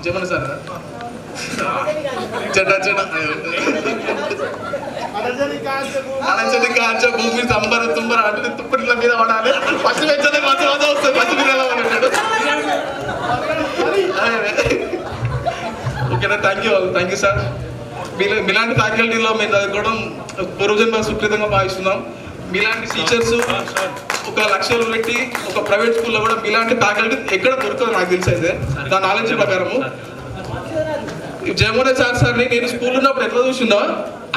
చెప్పండి సార్. అలచడి కాంచ భూమి తుంబర అంటే తుప్పట్ల మీద పడాలి. పచ్చి వెచ్చని మంచి మంచి వస్తుంది. పచ్చి మీద ఎలా ఉంటాడు. ఓకేనా? Thank you sir. మీలాంటి ఫ్యాకల్టీలో మేము చదువుకోవడం పూర్వజన్మ సుకృతంగా భావిస్తున్నాం. మీలాంటి టీచర్స్ ఒక లక్షలు పెట్టి ఒక ప్రైవేట్ స్కూల్లో కూడా మీలాంటి ఫ్యాకల్టీ ఎక్కడ దొరకదు నాకు తెలిసి. అయితే నా నాలెడ్జ్ ప్రకారము జయమోహన్ సార్ని నేను స్కూల్ ఉన్నప్పుడు ఎట్లా చూసిందో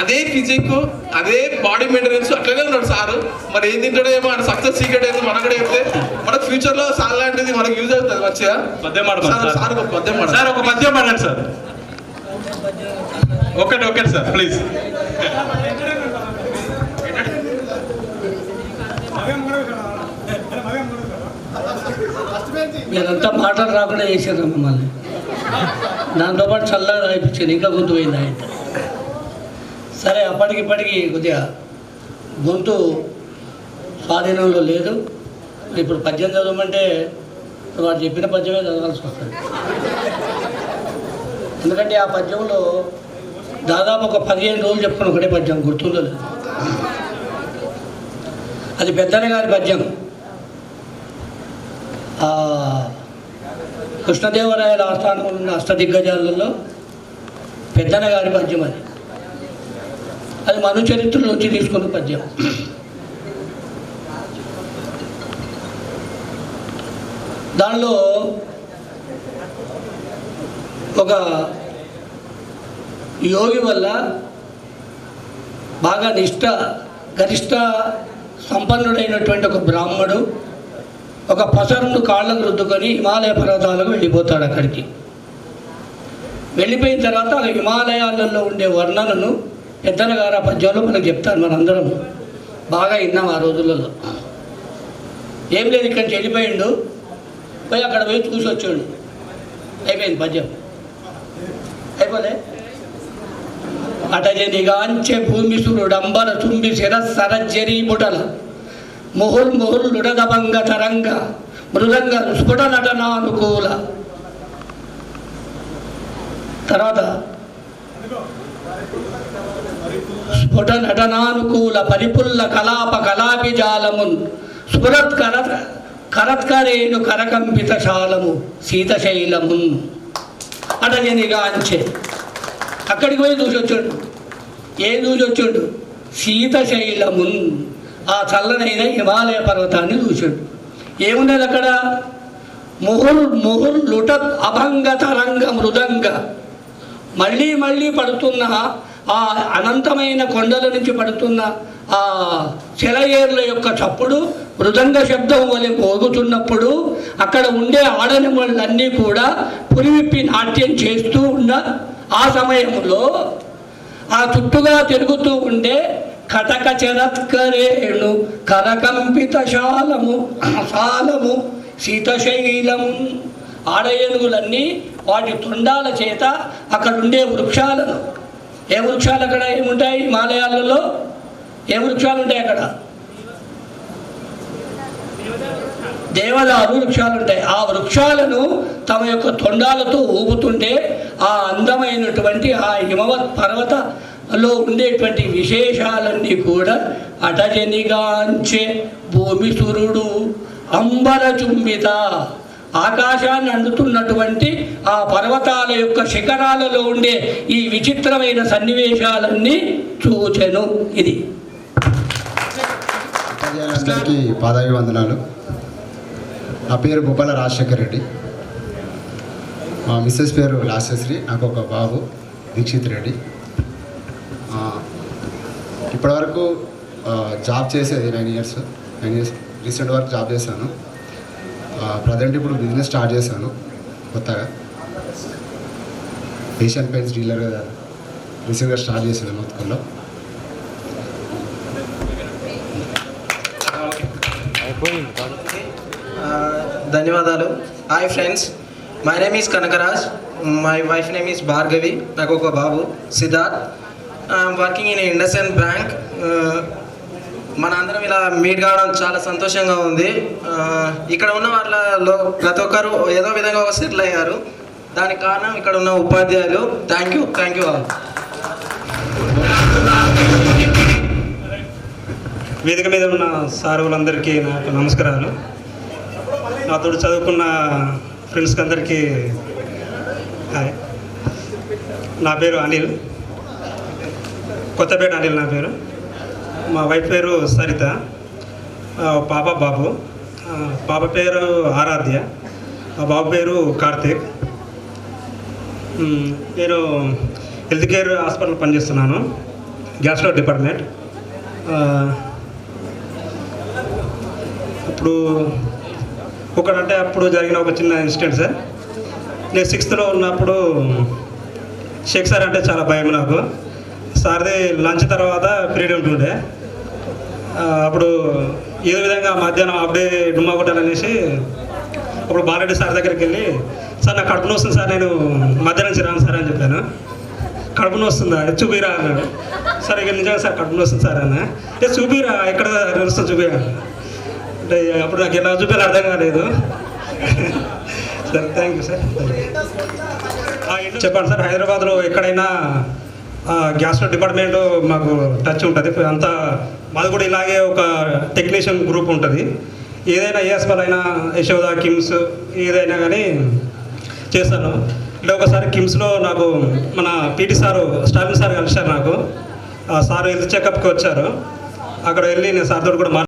అదే ఫిజిక్, అదే బాడీ మెయింటెనెన్స్ అట్లనే ఉన్నాడు సార్. మరి ఏం తింటాడో ఏమో, ఆయన సక్సెస్ సీక్రెట్ ఏమో మనకు కూడా చెప్తే మన ఫ్యూచర్ లో సార్ లాంటిది మనకు యూజ్ అవుతుంది మంచిగా. సార్ ఒక పద్యం పాడండి సార్. ఒకటి సార్ ప్లీజ్. మీరంతా మాటలు రాకుండా చేశారు మమ్మల్ని. దాంతో పాటు చల్లగా రాయిపించాను, ఇంకా గొంతు పోయింది అయితే. సరే, అప్పటికిప్పటికి కొద్దిగా గొంతు స్వాధీనంలో లేదు. ఇప్పుడు పద్యం చదవమంటే వాడు చెప్పిన పద్యమే చదవాల్సి వస్తుంది. ఎందుకంటే ఆ పద్యంలో దాదాపు ఒక 15 రోజులు చెప్పుకుని ఒకటే పద్యం గుర్తుందో లేదు. అది పెద్దన్న గారి పద్యం. కృష్ణదేవరాయల ఆస్థానంలో ఉన్న అష్టదిగ్గజాలలో పెద్దన్న గారి పద్యం అది. అది మను చరిత్రలోంచి తీసుకున్న పద్యం. దానిలో ఒక యోగి వల్ల బాగా గరిష్ట సంపన్నుడైనటువంటి ఒక బ్రాహ్మడు ఒక పసరును కాళ్ళకు రుద్దుకొని హిమాలయ పర్వతాలకు వెళ్ళిపోతాడు. అక్కడికి వెళ్ళిపోయిన తర్వాత ఆ హిమాలయాలలో ఉండే వర్ణనను పెద్దన్న గారు ఆ పద్యంలో మనకు చెప్తారు. మనందరం బాగా విన్నాం ఆ రోజులలో. ఏం లేదు, ఇక్కడి నుంచి వెళ్ళిపోయిండు, పోయి అక్కడ పోయి చూసి వచ్చాడు, అయిపోయింది పద్యం. అయిపోలే. అటజనిగాంచె భూమిసురుడంబర చుంబి శిరస్సరజ్జరీ బుటల ముహుర్ముహుర్లుడదభంగ తరంగ మృదంగ స్ఫుట నటనానుకూల. తర్వాత స్ఫుట నటనానుకూల పరిపుల్ల కలాప కలాపిజాలమున్ స్ఫురత్ కరత్కరేణు కరకంపిత శాలము శీతశైలమున్. అటజనిగాంచె అక్కడికి పోయి చూసి వచ్చాడు. ఏం చూసి వచ్చాడు? శీతశైలమున్, ఆ చల్లనైన హిమాలయ పర్వతాన్ని చూశాడు. ఏమున్నది అక్కడ? ముహుర్ లుట అభంగ తరంగ మృదంగ. మళ్ళీ మళ్ళీ పడుతున్న ఆ అనంతమైన కొండల నుంచి పడుతున్న ఆ సెలయేర్ల యొక్క చప్పుడు మృదంగ శబ్దం వలె మోగుతున్నప్పుడు అక్కడ ఉండే ఆడనిమళ్ళన్నీ కూడా పురివిప్పి నాట్యం చేస్తూ ఉన్న ఆ సమయంలో ఆ చుట్టుగా తిరుగుతూ ఉండే కటక చరత్కరేణు కరకంపిత శాలము శీతశైలము ఆడ ఏనుగులన్నీ వాటి తొండాల చేత అక్కడ ఉండే వృక్షాలను, ఏ వృక్షాలు అక్కడ ఏముంటాయి హిమాలయాలలో, ఏ వృక్షాలు ఉంటాయి అక్కడ? దేవదారు వృక్షాలు ఉంటాయి. ఆ వృక్షాలను తమ యొక్క తొండాలతో ఊపుతుంటే ఆ అందమైనటువంటి ఆ హిమవత్ పర్వతలో ఉండేటువంటి విశేషాలన్నీ కూడా అటజనిగాంచే భూమి సురుడు అంబర చుంబిత, ఆకాశాన్ని అందుతున్నటువంటి ఆ పర్వతాల యొక్క శిఖరాలలో ఉండే ఈ విచిత్రమైన సన్నివేశాలన్నీ చూచెను. ఇది అందరికీ పాదాభివందనాలు. నా పేరు భూపాల రాజశేఖర్ రెడ్డి. మా మిస్సెస్ పేరు లాస్యశ్రీ. నాకు ఒక బాబు దీక్షిత్ రెడ్డి. ఇప్పటివరకు జాబ్ చేసేది 9 ఇయర్స్ రీసెంట్ వరకు జాబ్ చేశాను. ప్రజెంట్ ఇప్పుడు బిజినెస్ స్టార్ట్ చేశాను కొత్తగా. ఏషియన్ పెయింట్స్ డీలర్గా రీసెంట్గా స్టార్ట్ చేశాను మొత్తంలో. ధన్యవాదాలు. Hi friends, my name is Kanakaraj. My wife name is Bhargavi. నాకు ఒక బాబు Siddharth. I'm working in IndusInd bank. మన అందరం ఇలా మీట్ కావడం చాలా సంతోషంగా ఉంది. ఇక్కడ ఉన్న వాళ్ళలో ప్రతి ఒక్కరు ఏదో విధంగా ఒక సెటిల్ అయ్యారు. దానికి కారణం ఇక్కడ ఉన్న ఉపాధ్యాయులు. Thank you all. వేదిక మీద ఉన్న సారువులందరికీ నాకు నమస్కారాలు. నాతో చదువుకున్న ఫ్రెండ్స్కి అందరికీ హాయ్. నా పేరు అనిల్, కొత్తపేట అనిల్ నా పేరు. మా వైఫ్ పేరు సరిత, పాప బాబు. పాప పేరు ఆరాధ్య, మా బాబు పేరు కార్తీక్. నేను హెల్త్ కేర్ హాస్పిటల్ పనిచేస్తున్నాను, గ్యాస్ట్రో డిపార్ట్మెంట్. ఇప్పుడు ఒకటంటే అప్పుడు జరిగిన ఒక చిన్న ఇన్సిడెంట్ సార్. నేను 6th ఉన్నప్పుడు షేక్ సార్ అంటే చాలా భయం నాకు. సార్ది లంచ్ తర్వాత పీరియడ్ ఉంటుండే. అప్పుడు ఏదో విధంగా మధ్యాహ్నం అప్పుడే డుమ్మా కొట్టాలనేసి అప్పుడు బాలరెడ్డి సార్ దగ్గరికి వెళ్ళి, సార్ నాకు కడుపు నొస్తుంది సార్, నేను మధ్యాహ్నం నుంచి రాను సార్ అని చెప్పాను. కడుపు నొస్తుందా, చూపిరా అన్నాడు. సార్ ఇక నిజంగా సార్ కడుపు నొస్తుంది సార్ అన్న. చూపిరా, ఎక్కడ నడుస్తుంది చూపిరా అంటే అప్పుడు నాకు ఎలా చూపించాలి అర్థం కాలేదు. Sir thank you sir. చెప్పండి సార్, హైదరాబాద్లో ఎక్కడైనా గ్యాస్ట్రో డిపార్ట్మెంట్ మాకు టచ్ ఉంటుంది అంతా. మాది కూడా ఇలాగే ఒక టెక్నీషియన్ గ్రూప్ ఉంటుంది. ఏదైనా ఏఎస్ఎల్ అయినా యశోద కిమ్స్ ఏదైనా కానీ చేస్తాను. ఇలా ఒకసారి కిమ్స్లో నాకు మన పీటీ సారు స్టాలిన్ సార్ కలిశారు. నాకు సార్ హెల్త్ చెకప్కి వచ్చారు. అక్కడ వెళ్ళి నేను సార్తో కూడా